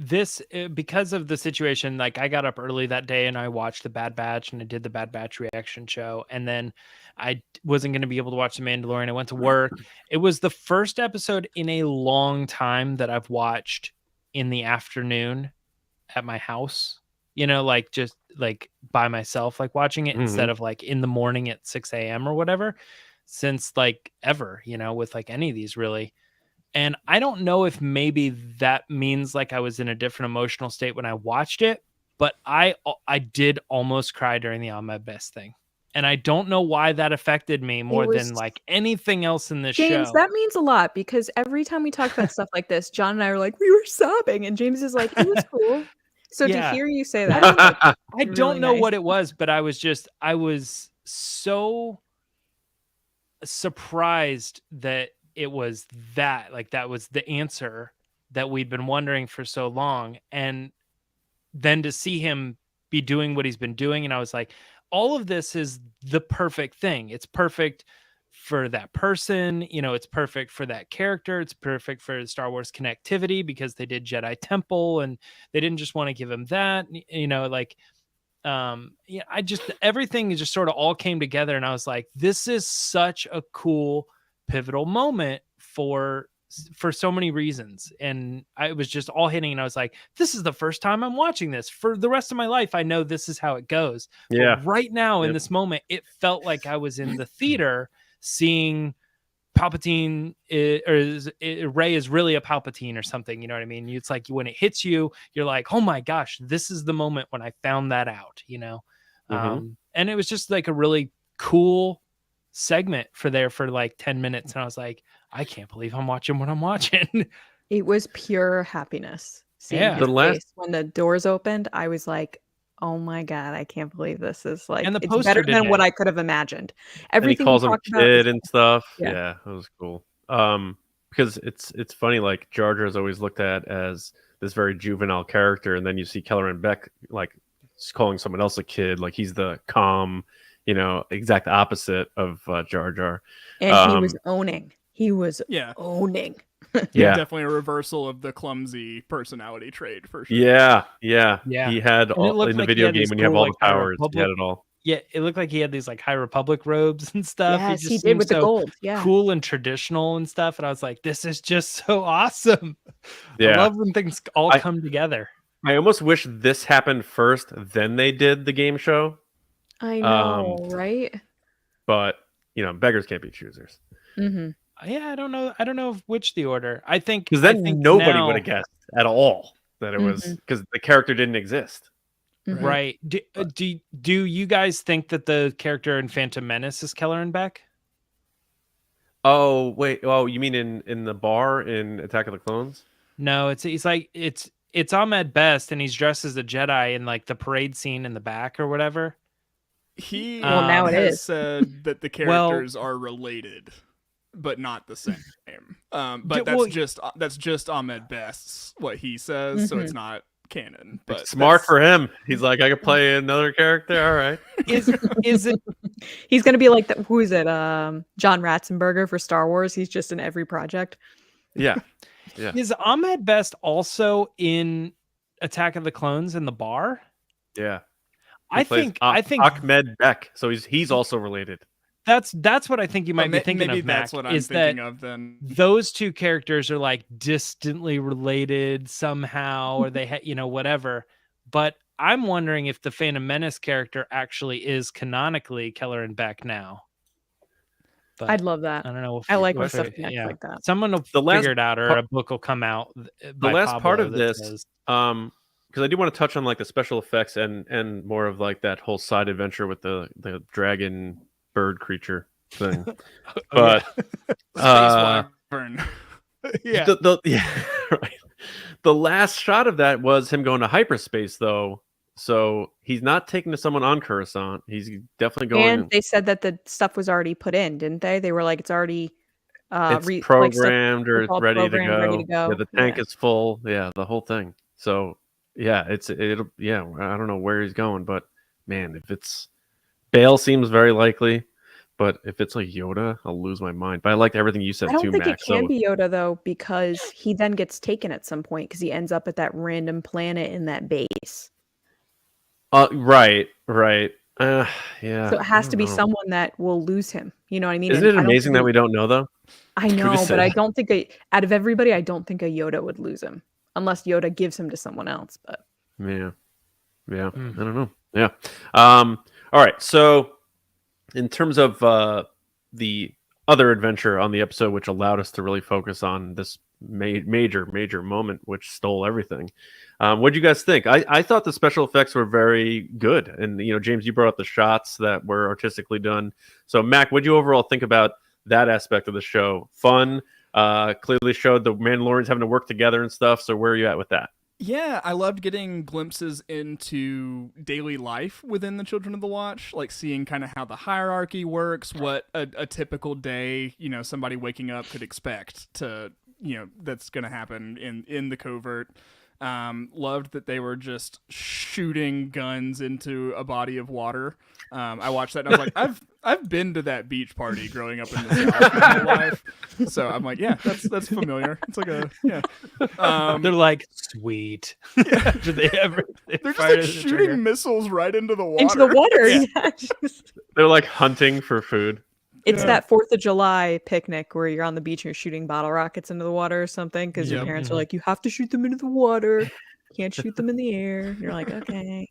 this, because of the situation, I got up early that day and I watched the Bad Batch, and I did the Bad Batch reaction show, and then I wasn't going to be able to watch the Mandalorian. I went to work. It was the first episode in a long time that I've watched in the afternoon at my house, just by myself, watching it instead of in the morning at 6 a.m. or whatever, since ever, with any of these really. And I don't know if maybe that means I was in a different emotional state when I watched it, but I did almost cry during the Ahmed Best thing. And I don't know why that affected me more than anything else in this James, show. that means a lot, because every time we talk about stuff like this, John and I are like, we were sobbing, and James is like, it was cool. So to hear you say that, I don't really know nice. what it was, but I was so surprised that it was that, like, that was the answer that we'd been wondering for so long. And then to see him be doing what he's been doing, and I was like, all of this is the perfect thing. It's perfect for that person, you know, it's perfect for that character, it's perfect for Star Wars connectivity, because they did Jedi Temple and they didn't just want to give him that, you know, like yeah, I just, everything just sort of all came together, and I was like, this is such a cool pivotal moment for so many reasons. And I was just all hitting, and I was like, this is the first time I'm watching this. For the rest of my life, I know this is how it goes. Yeah. But right now in this moment, it felt like I was in the theater seeing Palpatine, Rey is really a Palpatine or something. You know what I mean? It's like when it hits you, you're like, oh my gosh, this is the moment when I found that out, you know? And it was just like a really cool segment for like 10 minutes. And I was like, I can't believe I'm watching what I'm watching. It was pure happiness. Seeing Yeah. his The last- face when the doors opened, I was like, oh my God, I can't believe this is like, And the it's poster better than today. what I could have imagined. And he Everything calls we him talked about kid is- and stuff. Yeah. Yeah, that was cool. Because it's funny, like Jar Jar is always looked at as this very juvenile character, and then you see Kelleran Beck like calling someone else a kid, like he's the calm, you know, exact opposite of Jar Jar. and he was owning. He was Yeah. owning. Yeah. Definitely a reversal of the clumsy personality trait for sure. Yeah. Yeah. He had And it all looked in the like he video had game these when you have cool, all like, the High powers. He Republic- had it all. Yeah, it looked like he had these like High Republic robes and stuff. Yes, just he did seemed with the so gold. Yeah. cool and traditional and stuff. And I was like, this is just so awesome. Yeah. I love when things all come together. I almost wish this happened first, then they did the game show. I know, right? But you know, beggars can't be choosers. Mm-hmm. Yeah, I don't know. I don't know which the order. I think Because then nobody now- would have guessed at all that it was because the character didn't exist. Mm-hmm. Right. Do you guys think that the character in Phantom Menace is Kelleran Beck? Oh wait, oh you mean in the bar in Attack of the Clones? No, it's Ahmed Best, and he's dressed as a Jedi in like the parade scene in the back or whatever. He Well, now it has is. said that the characters are related, but not the same. But that's just Ahmed Best's what he says, so it's not canon. But Smart for him. He's like, I could play another character. All right. Is it? He's gonna be like the, who is it? John Ratzenberger for Star Wars. He's just in every project. Yeah. Yeah. Is Ahmed Best also in Attack of the Clones in the bar? Yeah. I think Ahmed Beck. So he's also related. that's what I think you might be thinking maybe of. that's Mac, what I'm is thinking that of. Then those two characters are like distantly related somehow, or they you know, whatever. But I'm wondering if the Phantom Menace character actually is canonically Kelleran Beck now. But I'd love that. I don't know. If, I like when if stuff it- connects yeah. like that. Someone will The last figure it out, or a book will come out. The last part of this, because I do want to touch on like the special effects and more of like that whole side adventure with the dragon bird creature thing. But Space Wyvern. Yeah. Right. The last shot of that was him going to hyperspace, though. So he's not taking to someone on Coruscant. He's definitely going. And they said that the stuff was already put in, didn't they? They were like, it's already it's programmed or it's all ready to programmed, go. ready to go. Yeah, the tank Yeah. is full. Yeah, the whole thing. So yeah, it'll yeah. I don't know where he's going, but man, if it's Bale seems very likely. But if it's like Yoda, I'll lose my mind. But I liked everything you said I don't too, think Max. it can be Yoda though, because he then gets taken at some point because he ends up at that random planet in that base. Right. Yeah. So it has to be someone that will lose him. You know what I mean? Isn't And it I don't amazing think that we don't know though? I know, just but I say- don't think out of everybody, I don't think a Yoda would lose him unless Yoda gives him to someone else. But Yeah. I don't know. Yeah. All right. So, in terms of the other adventure on the episode, which allowed us to really focus on this major moment, which stole everything. What do you guys think? I thought the special effects were very good, and you know, James, you brought up the shots that were artistically done. So, Mac, what do you overall think about that aspect of the show? Fun. Clearly showed the Mandalorians having to work together and stuff. So, where are you at with that? Yeah, I loved getting glimpses into daily life within the Children of the Watch, like seeing kind of how the hierarchy works, what a typical day, somebody waking up could expect to, that's going to happen in the covert. Loved that they were just shooting guns into a body of water. I watched that and I was like, I've been to that beach party growing up in the South my whole life, so I'm like, yeah, that's familiar. It's like they're like, sweet. Yeah. Did they ever? They're just like shooting missiles right into the water. Into the water. Yeah. Yeah. They're like hunting for food. It's that 4th of July picnic where you're on the beach and you're shooting bottle rockets into the water or something because your parents are like, you have to shoot them into the water. You can't shoot them in the air. And you're like, okay.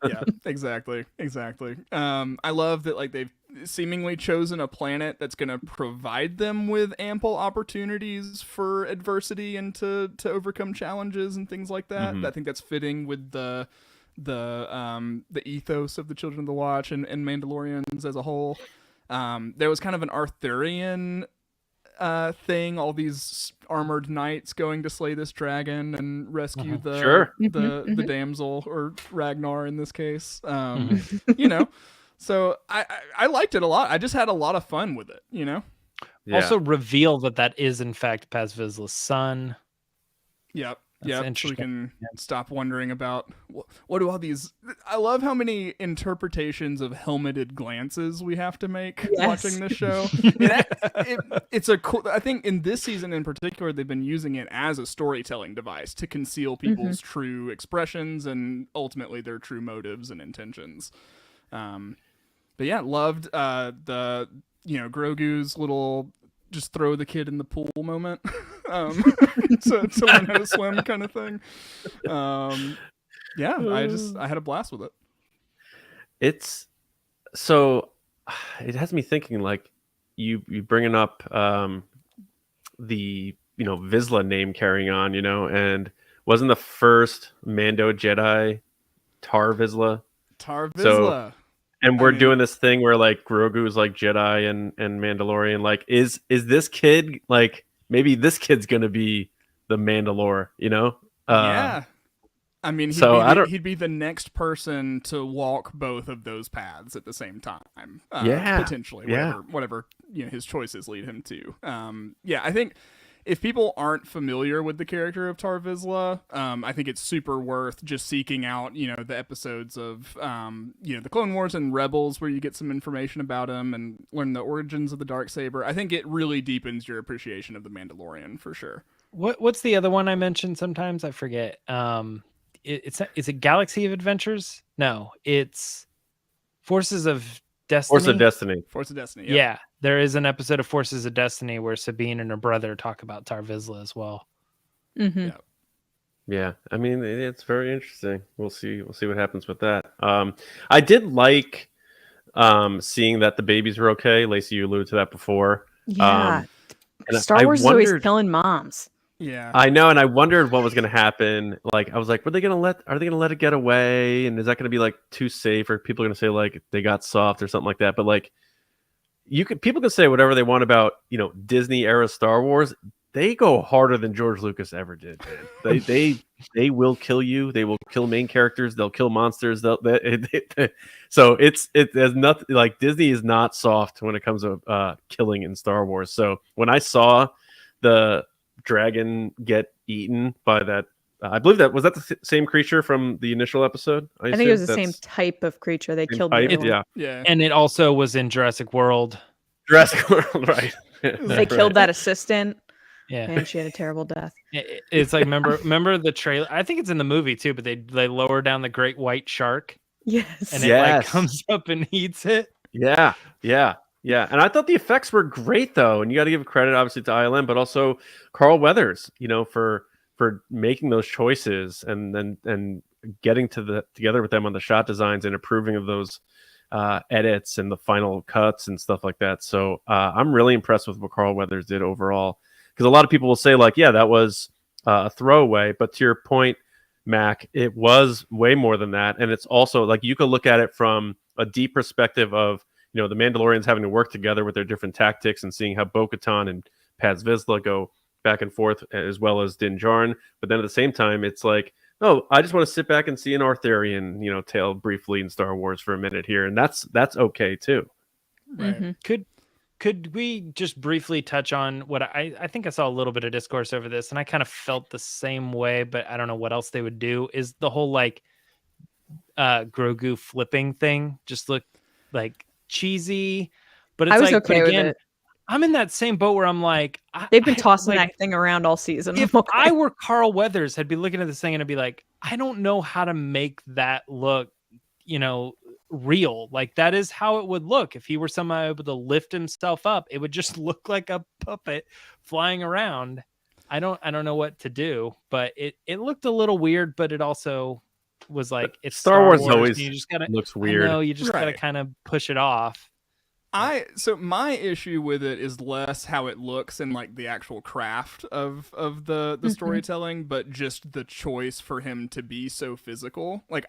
Yeah, exactly. I love that like they've seemingly chosen a planet that's going to provide them with ample opportunities for adversity and to overcome challenges and things like that. I think that's fitting with the ethos of the Children of the Watch and Mandalorians as a whole. There was kind of an Arthurian thing, all these armored knights going to slay this dragon and rescue the damsel, or Ragnar in this case. So I liked it a lot. I just had a lot of fun with it, Yeah. Also reveal that is in fact Paz Vizsla's son. Yep. That's So we can stop wondering about what do all these. I love how many interpretations of helmeted glances we have to make watching this show. It's a cool. I think in this season in particular, they've been using it as a storytelling device to conceal people's true expressions and ultimately their true motives and intentions. But yeah, loved the Grogu's little just throw the kid in the pool moment to learn how to swim kind of thing. I had a blast with it. It's so it has me thinking, like you bringing up the Vizsla name carrying on, and wasn't the first Mando Jedi Tar Vizsla? So, and we're doing this thing where like Grogu is like Jedi and Mandalorian. Like, is this kid like, maybe this kid's gonna be the Mandalore? Yeah. I mean, he'd be the next person to walk both of those paths at the same time. Potentially. Whatever his choices lead him to. I think if people aren't familiar with the character of Tar Vizsla, I think it's super worth just seeking out, the episodes of, the Clone Wars and Rebels, where you get some information about him and learn the origins of the Darksaber. I think it really deepens your appreciation of the Mandalorian for sure. What's the other one I mentioned sometimes? I forget. Is it Galaxy of Adventures? No, it's Forces of Destiny. Force of Destiny. Yep. Yeah, there is an episode of Forces of Destiny where Sabine and her brother talk about Tar Vizsla as well. Yeah. I mean, it's very interesting. We'll see what happens with that. I did like seeing that the babies were okay. Lacey, you alluded to that before. Yeah. Star Wars is always killing moms. Yeah, I know, and I wondered what was going to happen. Like, I was like, are they going to let it get away? And is that going to be like too safe? Or people are going to say like they got soft or something like that? But like, people can say whatever they want about Disney era Star Wars. They go harder than George Lucas ever did. Man. They will kill you. They will kill main characters. They'll kill monsters. So it has nothing, like Disney is not soft when it comes to killing in Star Wars. So when I saw the dragon get eaten by that, I believe that was the same creature from the initial episode. I think it was the same type of creature. They killed the yeah, and it also was in Jurassic World. Right? They killed that assistant. Yeah, and she had a terrible death. It's like remember the trailer? I think it's in the movie too. But they lower down the great white shark. Yes, and it like comes up and eats it. Yeah. And I thought the effects were great though, and you got to give credit obviously to ILM, but also Carl Weathers, for making those choices and getting together with them on the shot designs and approving of those edits and the final cuts and stuff like that. So I'm really impressed with what Carl Weathers did overall, because a lot of people will say like, yeah, that was a throwaway, but to your point, Mac, it was way more than that. And it's also like you could look at it from a deep perspective of the Mandalorians having to work together with their different tactics and seeing how Bo-Katan and Paz Vizsla go back and forth, as well as Din Djarin. But then at the same time, it's like oh, I just want to sit back and see an Arthurian, tale briefly in Star Wars for a minute here, and that's okay too. Right. Mm-hmm. Could we just briefly touch on what I think I saw a little bit of discourse over this, and I kind of felt the same way, but I don't know what else they would do, is the whole like Grogu flipping thing just looked like cheesy, but it's I was like, okay but with again, it. I'm in that same boat where I'm like, They've been tossing like, that thing around all season. if I'm okay. I were Carl Weathers, I'd be looking at this thing and I'd be like, I don't know how to make that look, real. Like that is how it would look if he were somehow able to lift himself up. It would just look like a puppet flying around. I don't know what to do, but it looked a little weird, but it also was like, it's Star Wars and always you just gotta, looks weird. you just gotta Right. kind of push it off. So my issue with it is less how it looks and like the actual craft of the storytelling, but just the choice for him to be so physical. Like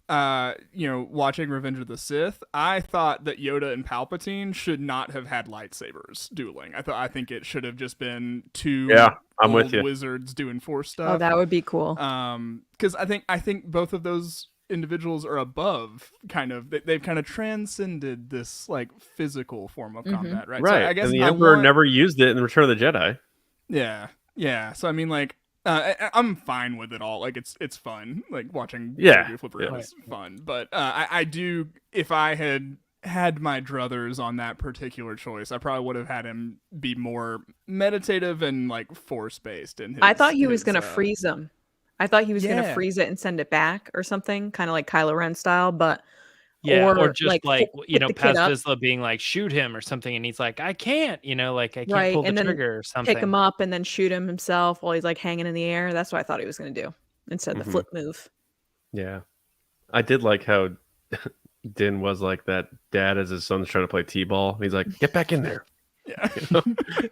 watching Revenge of the Sith, I thought that Yoda and Palpatine should not have had lightsabers dueling. I think it should have just been two I'm with old you. wizards doing Force stuff. Oh, that would be cool. Because I think both of those individuals are above they've kind of transcended this like physical form of combat, right? Right. So I guess and the I Emperor never used it in Return of the Jedi. Yeah. So I mean, like, I'm fine with it all. Like, it's fun. Like watching Yeah. Grogu flip around is fun. But I do, if I had my druthers on that particular choice, I probably would have had him be more meditative and like force based. In his, I thought he was gonna freeze him. I thought he was gonna Yeah. freeze it and send it back or something, kind of like Kylo Ren style. But Or just like pick the kid Paz up. Vizsla being like, shoot him or something, and he's like, I can't, like I can't Right, pull the and then trigger or something. pick him up and then shoot him himself while he's like hanging in the air. That's what I thought he was gonna do instead of the flip move. Yeah. I did like how Din was like that dad as his son's trying to play t-ball. He's like, get back in there. Yeah.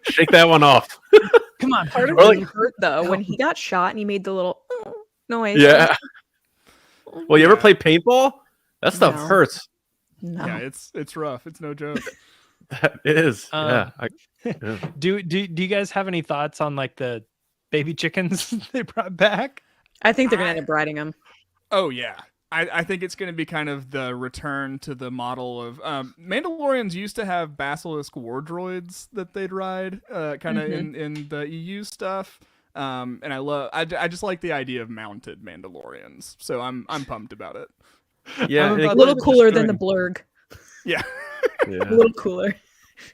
Shake that one off. Come on, Part of Or me hurt though when he got shot and he made the little noise. Yeah. Well, you ever play paintball? That stuff No. hurts. No. Yeah, it's rough. It's no joke. That is. Um, Yeah. do you guys have any thoughts on like the baby chickens they brought back? I think they're gonna end up riding him. Oh yeah. I think it's going to be kind of the return to the model of Mandalorians used to have basilisk war droids that they'd ride kind of in the EU stuff. And I just like the idea of mounted Mandalorians. So I'm pumped about it. Yeah. I'm and it A about little to cooler than destroy- the blurg. Yeah. yeah. A little cooler.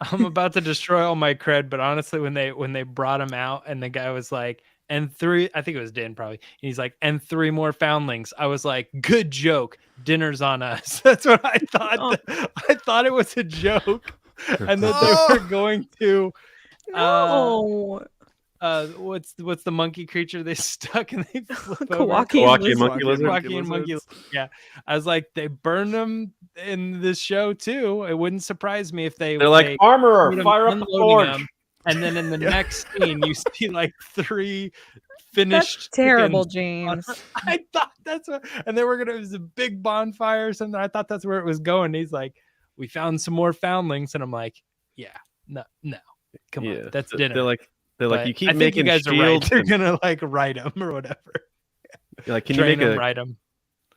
I'm about to destroy all my cred, but honestly, when they brought him out and the guy was like, and three, I think it was Din probably, and he's like, and 3 more foundlings. I was like, good joke. Dinner's on us. That's what I thought. I thought it was a joke, and that they were going to. No. What's the monkey creature they stuck and they flip Kawaki over? and Kawaki and monkey lizard. Kawaki and monkey. Yeah, I was like, they burned them in this show too. It wouldn't surprise me if They're like, armorer, shoot 'em, fire up the unloading forge. 'em, and then in the next scene you see like 3 finished. That's terrible, chickens. James. I thought that's what, and they were gonna. It was a big bonfire or something. I thought that's where it was going. He's like, we found some more foundlings, and I'm like, yeah, no, come on, that's dinner. They're like, But you keep I think making you guys are right. shields. They're gonna like write them or whatever. You're like, can you Train make them, a write them.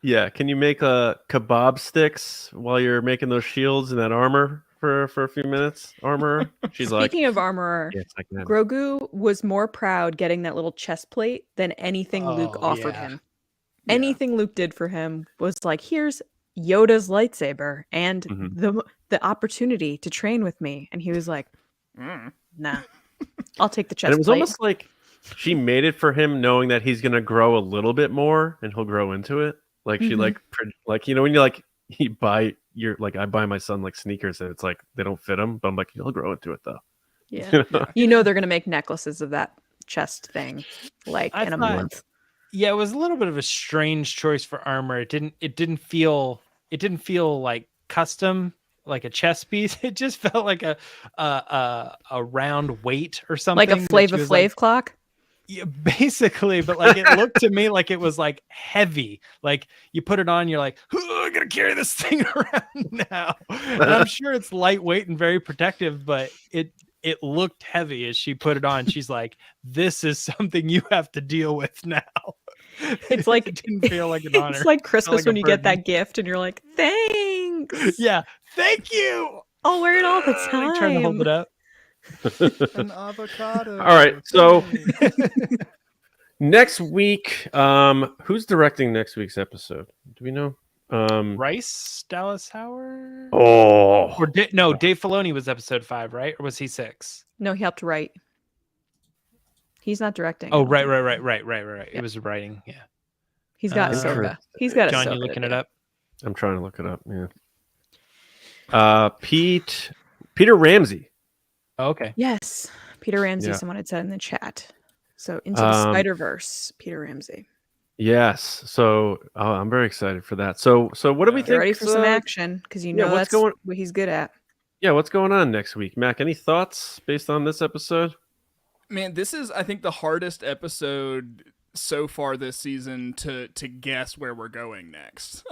yeah? Can you make a kebab sticks while you're making those shields and that armor for a few minutes? Armor. She's like, Speaking of armorer, yes, I can. Grogu was more proud getting that little chest plate than anything Luke Oh, offered yeah. him. Anything Luke did for him was like, here's Yoda's lightsaber and the opportunity to train with me. And he was like, nah, I'll take the chest And it was plate. almost like she made it for him, knowing that he's gonna grow a little bit more and he'll grow into it. Like she like when you like you buy your like I buy my son like sneakers and it's like they don't fit him, but I'm like he'll grow into it though. Yeah. You know they're gonna make necklaces of that chest thing like I in a thought- month. Yeah, it was a little bit of a strange choice for armor. It didn't feel like custom, like a chess piece. It just felt like a round weight or something. Like a that Flava she was Flav like, clock. yeah, basically, but like it looked to me like it was like heavy. Like you put it on, you're like, I'm gonna carry this thing around now. And I'm sure it's lightweight and very protective, but it looked heavy as she put it on. She's like, this is something you have to deal with now. It's like it didn't feel like an honor. It's like It felt Christmas like a when you get burden. that gift and you're like, thanks. Yeah, thank you. I'll wear it all the Like trying to hold it time. up. An avocado. All right, so Thanks. next week, who's directing next week's episode? Do we know? Rice Dallas Howard. Oh, Or no, Dave Filoni was episode 5, right? Or was he 6? No, he helped write. He's not directing. Oh, I don't right. think. It was writing. Yeah. He's got Interesting. Ahsoka. He's got John, you Ahsoka looking to it do. up? I'm trying to look it up. Yeah. Peter Ramsey. Oh, okay. Yes, Peter Ramsey. Yeah. Someone had said in the chat. So into the Spider-Verse, Peter Ramsey. Yes. So I'm very excited for that. So what do we Get think? ready for some action because you know what's that's what he's good at. Yeah, what's going on next week, Mac? Any thoughts based on this episode? Man, this is, I think, the hardest episode so far this season to guess where we're going next.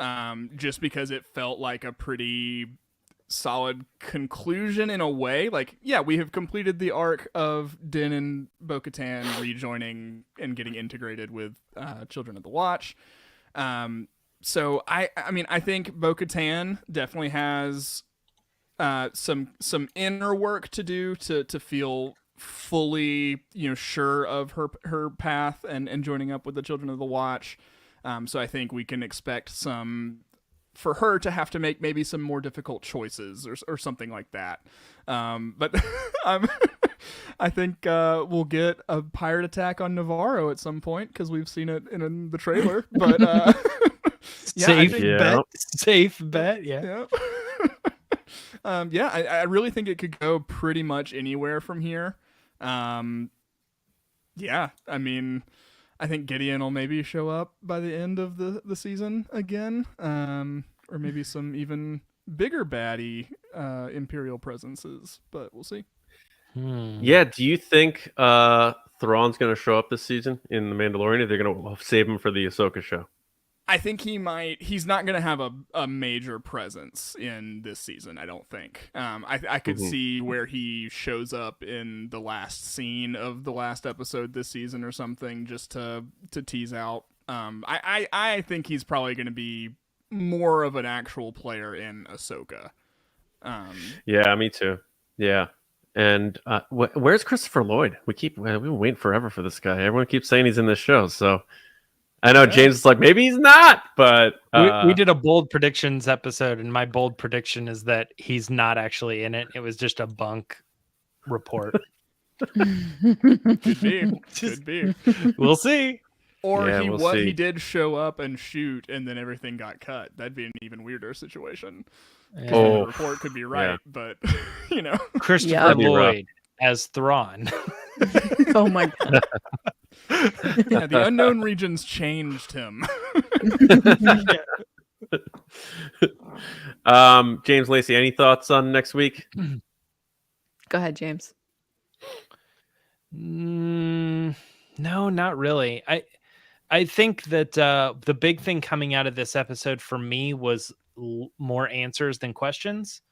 Just because it felt like a pretty solid conclusion in a way. Like, yeah, we have completed the arc of Din and Bo-Katan rejoining and getting integrated with Children of the Watch. So I mean, I think Bo-Katan definitely has some inner work to do to feel fully, sure of her path and joining up with the Children of the Watch. So I think we can expect for her to have to make maybe some more difficult choices or something like that. But I think we'll get a pirate attack on Navarro at some point because we've seen it in the trailer. But Safe bet. Yeah. I really think it could go pretty much anywhere from here. I mean, I think Gideon will maybe show up by the end of the season again, or maybe some even bigger baddie Imperial presences, but we'll see. Yeah, do you think Thrawn's going to show up this season in The Mandalorian? Or they're going to save him for the Ahsoka show? I think he might. He's not going to have a major presence in this season, I don't think. I could see where he shows up in the last scene of the last episode this season or something, just to tease out. I think he's probably going to be more of an actual player in Ahsoka. Yeah, me too. Yeah. And where's Christopher Lloyd? We've been waiting forever for this guy. Everyone keeps saying he's in this show, so I know James is like, maybe he's not, but we did a bold predictions episode, and my bold prediction is that he's not actually in it. It was just a bunk report. Could be. We'll see. Or yeah, he did show up and shoot, and then everything got cut. That'd be an even weirder situation. The report could be right, but Christopher Lloyd as Thrawn. Oh my god. Yeah, the unknown regions changed him. James, Lacey, any thoughts on next week? Go ahead, James. No, not really. I think that the big thing coming out of this episode for me was more answers than questions.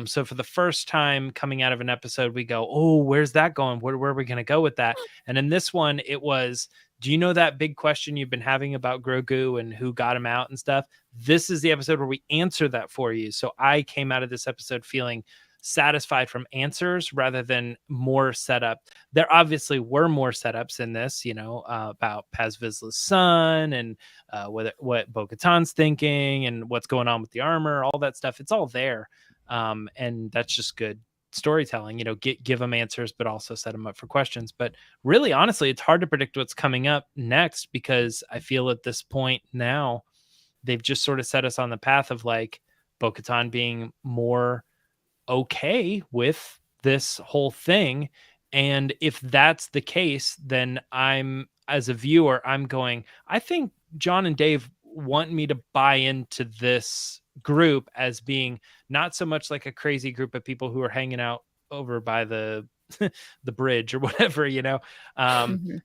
So for the first time coming out of an episode, we go, oh, where's that going? Where are we going to go with that? And in this one, it was, do you know that big question you've been having about Grogu and who got him out and stuff? This is the episode where we answer that for you. So I came out of this episode feeling satisfied from answers rather than more setup. There obviously were more setups in this, about Paz Vizsla's son and what Bo-Katan's thinking and what's going on with the armor, all that stuff. It's all there. And that's just good storytelling, give them answers, but also set them up for questions. But really, honestly, it's hard to predict what's coming up next because I feel at this point now, they've just sort of set us on the path of like Bo-Katan being more okay with this whole thing. And if that's the case, then as a viewer, I'm going, I think John and Dave want me to buy into this group as being not so much like a crazy group of people who are hanging out over by the bridge or whatever,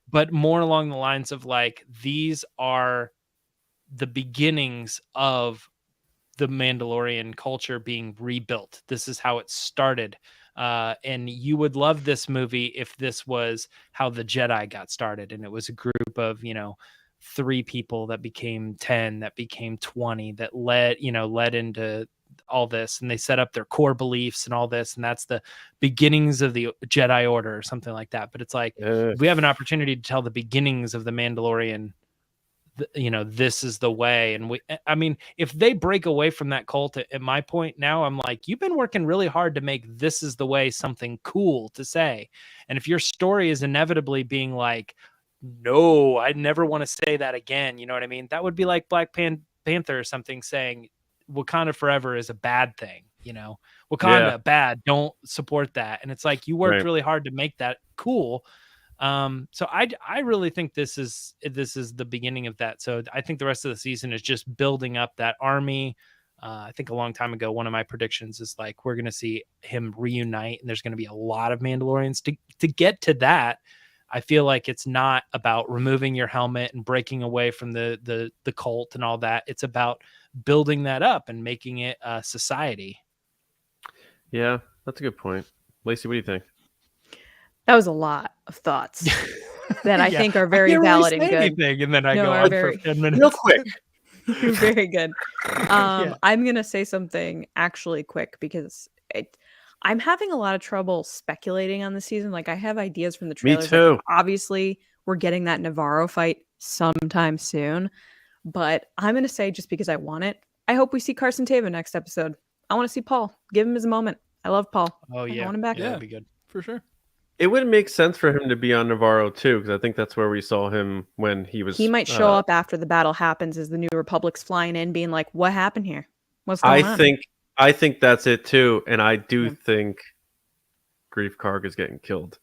but more along the lines of like, these are the beginnings of the Mandalorian culture being rebuilt. This is how it started. And you would love this movie if this was how the Jedi got started. And it was a group of, 3 people that became 10, that became 20, that led into all this, and they set up their core beliefs and all this, and that's the beginnings of the Jedi Order or something like that. But it's like, if we have an opportunity to tell the beginnings of the Mandalorian, this is the way. And I mean, if they break away from that cult at my point now, I'm like, you've been working really hard to make this is the way something cool to say. And if your story is inevitably being like, no, I never want to say that again, you know what I mean? That would be like Black Panther or something saying Wakanda forever is a bad thing, Wakanda bad, don't support that. And it's like, you worked really hard to make that cool. So I really think this is the beginning of that. So I think the rest of the season is just building up that army. I think a long time ago, one of my predictions is like, we're going to see him reunite, and there's going to be a lot of Mandalorians to get to that. I feel like it's not about removing your helmet and breaking away from the cult and all that. It's about building that up and making it a society. Yeah, that's a good point. Lacey, what do you think? That was a lot of thoughts that I think are very valid and good. Anything, and then I go on for 10 minutes. Real quick. Very good. I'm going to say something actually quick because I'm having a lot of trouble speculating on the season. Like, I have ideas from the trailers. Me too. Like, obviously, we're getting that Navarro fight sometime soon. But I'm going to say, just because I want it, I hope we see Carson Teva next episode. I want to see Paul. Give him his moment. I love Paul. Oh, yeah. I want him back. Yeah, that'd be good. For sure. It would make sense for him to be on Navarro too, because I think that's where we saw him when he was. He might show up after the battle happens, as the New Republic's flying in, being like, "What happened here? What's going on?" I think that's it too, and I do think Grief Karg is getting killed.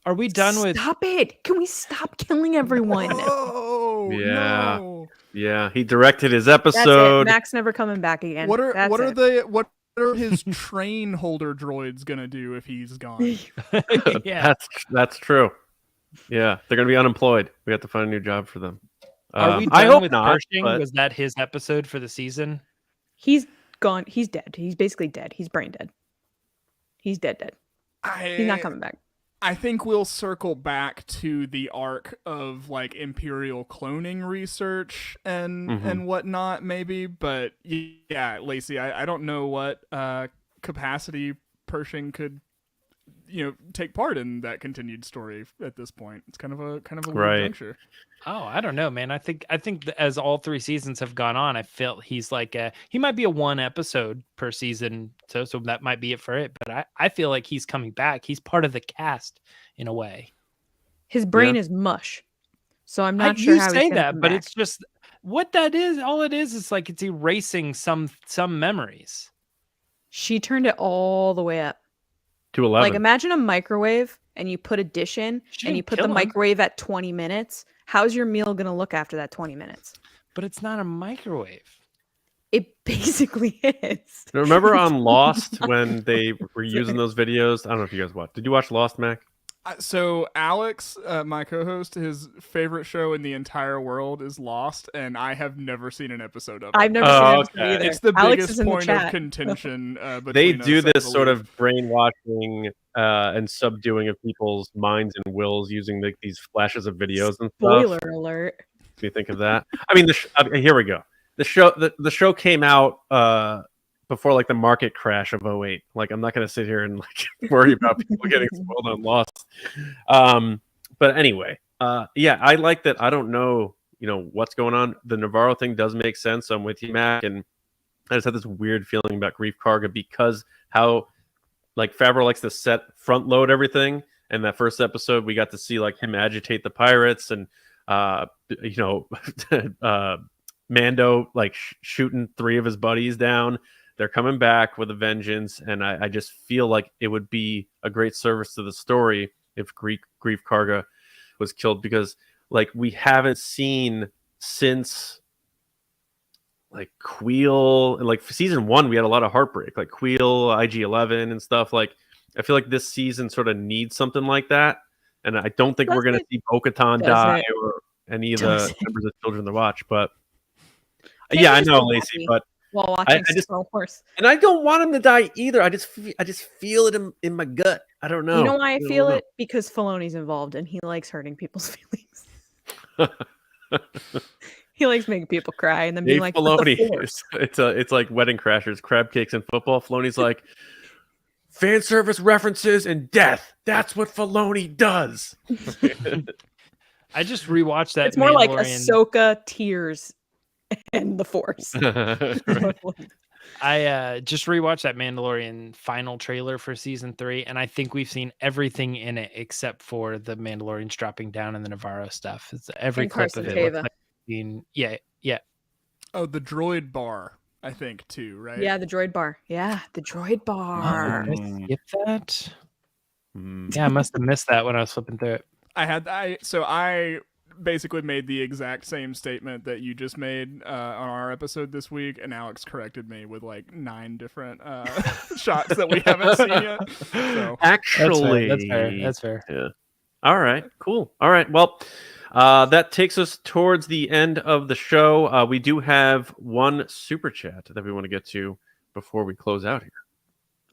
Are we done with? Stop it! Can we stop killing everyone? Oh yeah, no. Yeah. He directed his episode. That's it. Mac's never coming back again. What are his train holder droids gonna do if he's gone? Yeah, that's true. Yeah, they're gonna be unemployed. We have to find a new job for them. Are we done I hope with not. Pershing? Was that his episode for the season? He's gone. He's dead. He's basically dead. He's brain dead. He's dead. He's not coming back. I think we'll circle back to the arc of like Imperial cloning research and whatnot, maybe. But yeah, Lacey, I don't know what capacity Pershing could, take part in that continued story at this point. It's kind of a weird juncture. Oh, I don't know, man. I think that as all 3 seasons have gone on, I feel he's like he might be a 1 episode per season, so that might be it for it. But I feel like he's coming back. He's part of the cast in a way. His brain is mush, so I'm not sure you how say he's that, but back. it's just what that is. All it is like it's erasing some memories. She turned it all the way up to 11. Like, imagine a microwave and you put a dish in and you put the microwave at 20 minutes. How's your meal going to look after that 20 minutes? But it's not a microwave. It basically is. Remember on Lost when they were using those videos? I don't know if you guys watched. Did you watch Lost, Mac? So Alex, my co-host, his favorite show in the entire world is Lost, and I have never seen an episode of it. I've never seen it either. It's the Alex biggest point of contention. They do this sort of brainwashing and subduing of people's minds and wills using these flashes of videos and Spoiler stuff. alert. Do you think of that? I mean, here we go. The show came out before like the market crash of 2008. Like, I'm not going to sit here and like worry about people getting spoiled on Lost. But anyway, yeah, I like that. I don't know, what's going on. The Navarro thing does make sense. I'm with you, Mac. And I just had this weird feeling about Grief Karga because how like Favreau likes to front load everything. And that first episode, we got to see like him agitate the pirates and, Mando like shooting 3 of his buddies down. They're coming back with a vengeance, and I just feel like it would be a great service to the story if Grief Karga was killed, because like we haven't seen since like Queel, like season 1 we had a lot of heartbreak, like Queel, IG-11 and stuff. Like I feel like this season sort of needs something like that, and I don't think we're gonna see Bo-Katan die or any of the members of Children of the Watch, but yeah, I know, Lacey, but while watching Star Wars, and I don't want him to die either. I just feel it in my gut. I don't know. You know why I feel it? Because Filoni's involved, and he likes hurting people's feelings. He likes making people cry and then Dave being like, "But the Filoni. Force." It's like Wedding Crashers, crab cakes and football. Filoni's like, fan service references and death. That's what Filoni does. I just rewatched that. It's more like Mandalorian. Ahsoka, tears, and the Force. I just rewatched that Mandalorian final trailer for season 3, and I think we've seen everything in it except for the Mandalorians dropping down and the Navarro stuff. It's every And clip Carson of it. Teva. Looks like yeah. Oh, the droid bar, I think too, right? Yeah, the droid bar. Yeah, the droid bar. Did I skip that? Yeah, I must have missed that when I was flipping through it. I basically made the exact same statement that you just made on our episode this week, and Alex corrected me with like 9 different shots that we haven't seen yet. So Actually, that's fair. Yeah. All right. Cool. All right. Well, that takes us towards the end of the show. We do have one super chat that we want to get to before we close out here.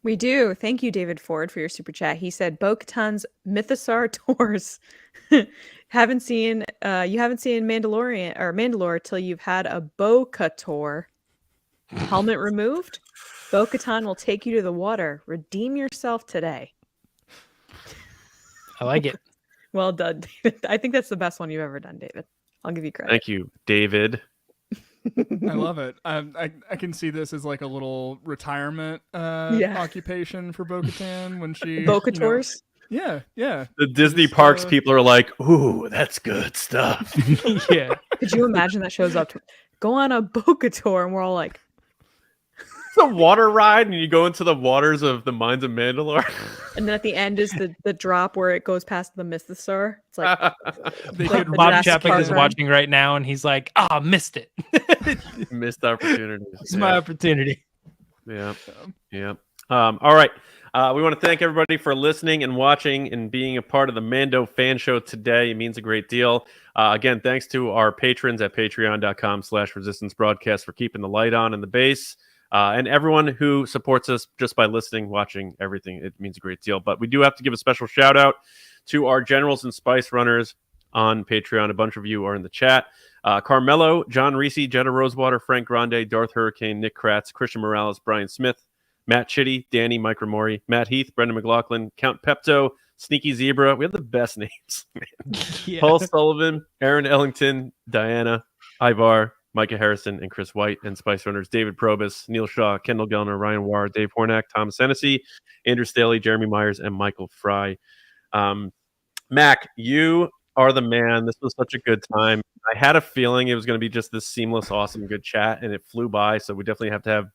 We do. Thank you, David Ford, for your super chat. He said, Bo-Katan's Mythosaur tours. You haven't seen Mandalorian or Mandalore till you've had a Bo-Kator helmet removed. Bo-Katan will take you to the water. Redeem yourself today. I like it. Well done, David. I think that's the best one you've ever done, David. I'll give you credit. Thank you, David. I love it. I can see this as like a little retirement occupation for Bo-Katan when she Bo-Kators? Yeah. The Disney parks people are like, ooh, that's good stuff. Yeah. Could you imagine that shows up? Go on a Bo-Kator, and we're all like, It's a water ride, and you go into the waters of the mines of Mandalore. and then at the end is the drop where it goes past the Mythosaur. It's like They Like could the Bob Jurassic Chapek Park is ride. watching right now, and he's like, missed it. Missed opportunities. It's my opportunity. Yeah. All right. We want to thank everybody for listening and watching and being a part of the Mando fan show today. It means a great deal. Again, thanks to our patrons at patreon.com/resistance broadcast for keeping the light on in the base. And everyone who supports us just by listening, watching, everything. It means a great deal. But we do have to give a special shout out to our generals and spice runners on Patreon. A bunch of you are in the chat. CARMELO, John RISI, JETTA Rosewater, Frank Grande, Darth Hurricane, Nick KRATZ, Christian Morales, Brian Smith, Matt Chitty, Danny, Mike Rumore, Matt Heath, Brendan McLaughlin, Count Pepto, Sneaky Zebra. We have the best names. Yeah. Paul Sullivan, Aaron Ellington, Diana, Ivar, Micah Harrison, and Chris White, and Spice Runners, David Probus, Neil Shaw, Kendall GELNER, Ryan WAARA, Dave HORNAK, Thomas Hennessy, Andrew Staley, Jeremy Myers, and Michael Fry. Mac, you are the man. This was such a good time. I had a feeling it was going to be just this seamless, awesome, good chat, and it flew by. So we definitely have to have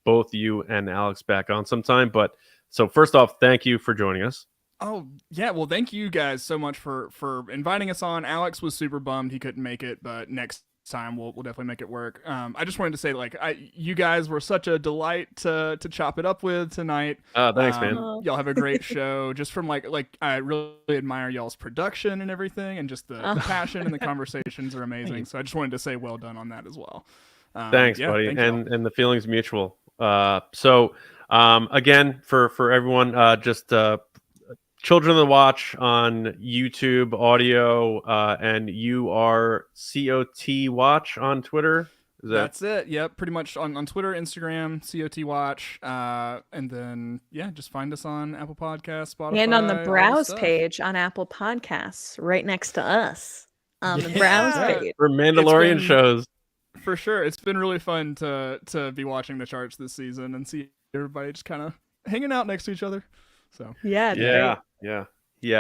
both you and Alex back on sometime. But so first off, thank you for joining us. Oh, yeah. Well, thank you guys so much for inviting us on. Alex was super bummed he couldn't make it, but next time we'll definitely make it work. I just wanted to say, like, you guys were such a delight to chop it up with tonight. Thanks, man. Y'all have a great show. Just from like I really admire y'all's production and everything, and just the passion and the conversations are amazing. So I just wanted to say well done on that as well. Thanks, buddy. And the feeling's mutual. So again, for everyone, just Children of the Watch on YouTube audio, and you are COT Watch on Twitter. That's it. Yep, pretty much on Twitter, Instagram, COT Watch, and then just find us on Apple Podcasts, Spotify, and on the browse page on Apple Podcasts, right next to us on the browse page for Mandalorian shows. For sure, it's been really fun to be watching the charts this season and see everybody just kind of hanging out next to each other. So yeah.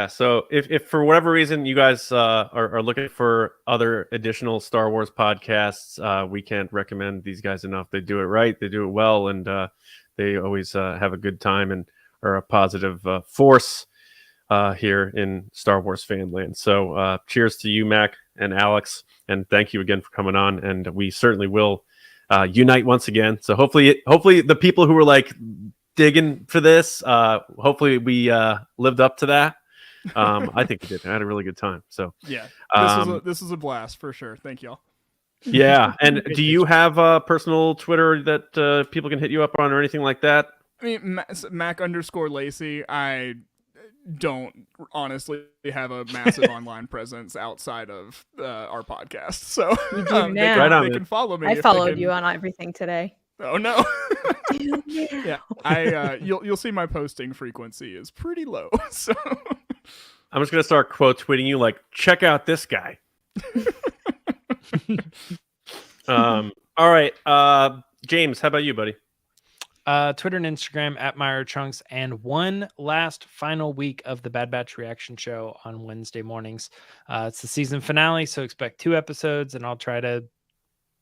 So if for whatever reason you guys are looking for other additional Star Wars podcasts, we can't recommend these guys enough. They do it right, they do it well, and they always have a good time and are a positive force here in Star Wars fan land. So cheers to you, Mac and Alex, and thank you again for coming on. And we certainly will unite once again. So hopefully the people who were like digging for this, hopefully we lived up to that. I think we did. I had a really good time. So yeah, this was a blast for sure. Thank y'all. Yeah. And do you have a personal Twitter that people can hit you up on or anything like that? I mean, Mac _Lacey. I don't honestly have a massive online presence outside of our podcast. So You do now. Right on, they man. can follow me. I if they followed can- you on everything today. Oh no. Dude, Yeah, you'll see my posting frequency is pretty low. So I'm just gonna start quote tweeting you like, check out this guy. All right, James, how about you, buddy? Twitter and Instagram at Myra Trunks, and one last final week of the Bad Batch reaction show on Wednesday mornings. It's the season finale, so expect 2 episodes, and I'll try to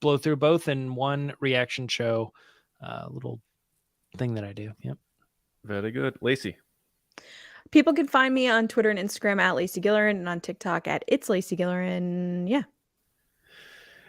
blow through both in one reaction show. Little thing that I do. Yep. Very good, Lacey. People can find me on Twitter and Instagram at Lacey Gilleran and on TikTok at It's Lacey Gilleran. Yeah.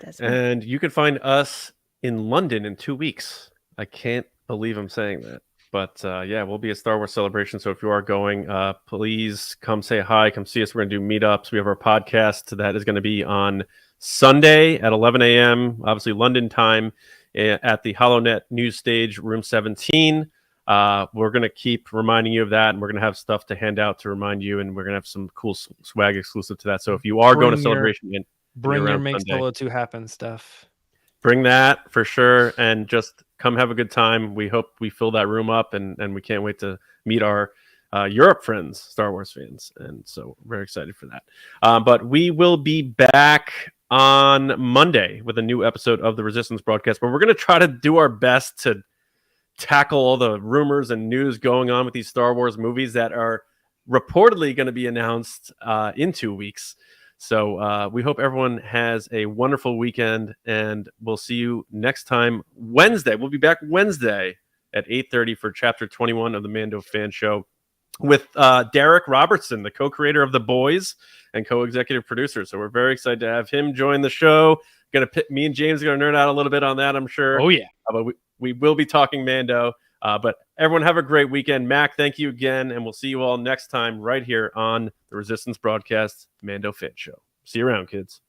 That's me. And you can find us in London in 2 weeks. I can't believe I'm saying that. But yeah, we'll be at Star Wars Celebration. So if you are going, please come say hi. Come see us. We're going to do meetups. We have our podcast that is going to be on Sunday at 11 a.m., obviously London time, at the HoloNet News Stage, Room 17. We're going to keep reminding you of that, and we're going to have stuff to hand out to remind you, and we're going to have some cool swag exclusive to that. So if you are going to Celebration, Bring your Make Sunday, Solo 2 happen stuff. bring that for sure, and just come have a good time. We hope we fill that room up, and we can't wait to meet our Europe friends, Star Wars fans, and so very excited for that. But we will be back on Monday with a new episode of the Resistance broadcast, but we're going to try to do our best to tackle all the rumors and news going on with these Star Wars movies that are reportedly going to be announced in 2 weeks. So we hope everyone has a wonderful weekend, and we'll see you next time Wednesday. We'll be back Wednesday at 8:30 for Chapter 21 of the Mando Fan Show with Derek Robertson, the co-creator of The Boys and co-executive producer. So we're very excited to have him join the show. Me and James are going to nerd out a little bit on that, I'm sure. Oh, yeah. But we will be talking Mando. But everyone have a great weekend. Mac, thank you again, and we'll see you all next time right here on the Resistance Broadcast Mando Fan Show. See you around, kids.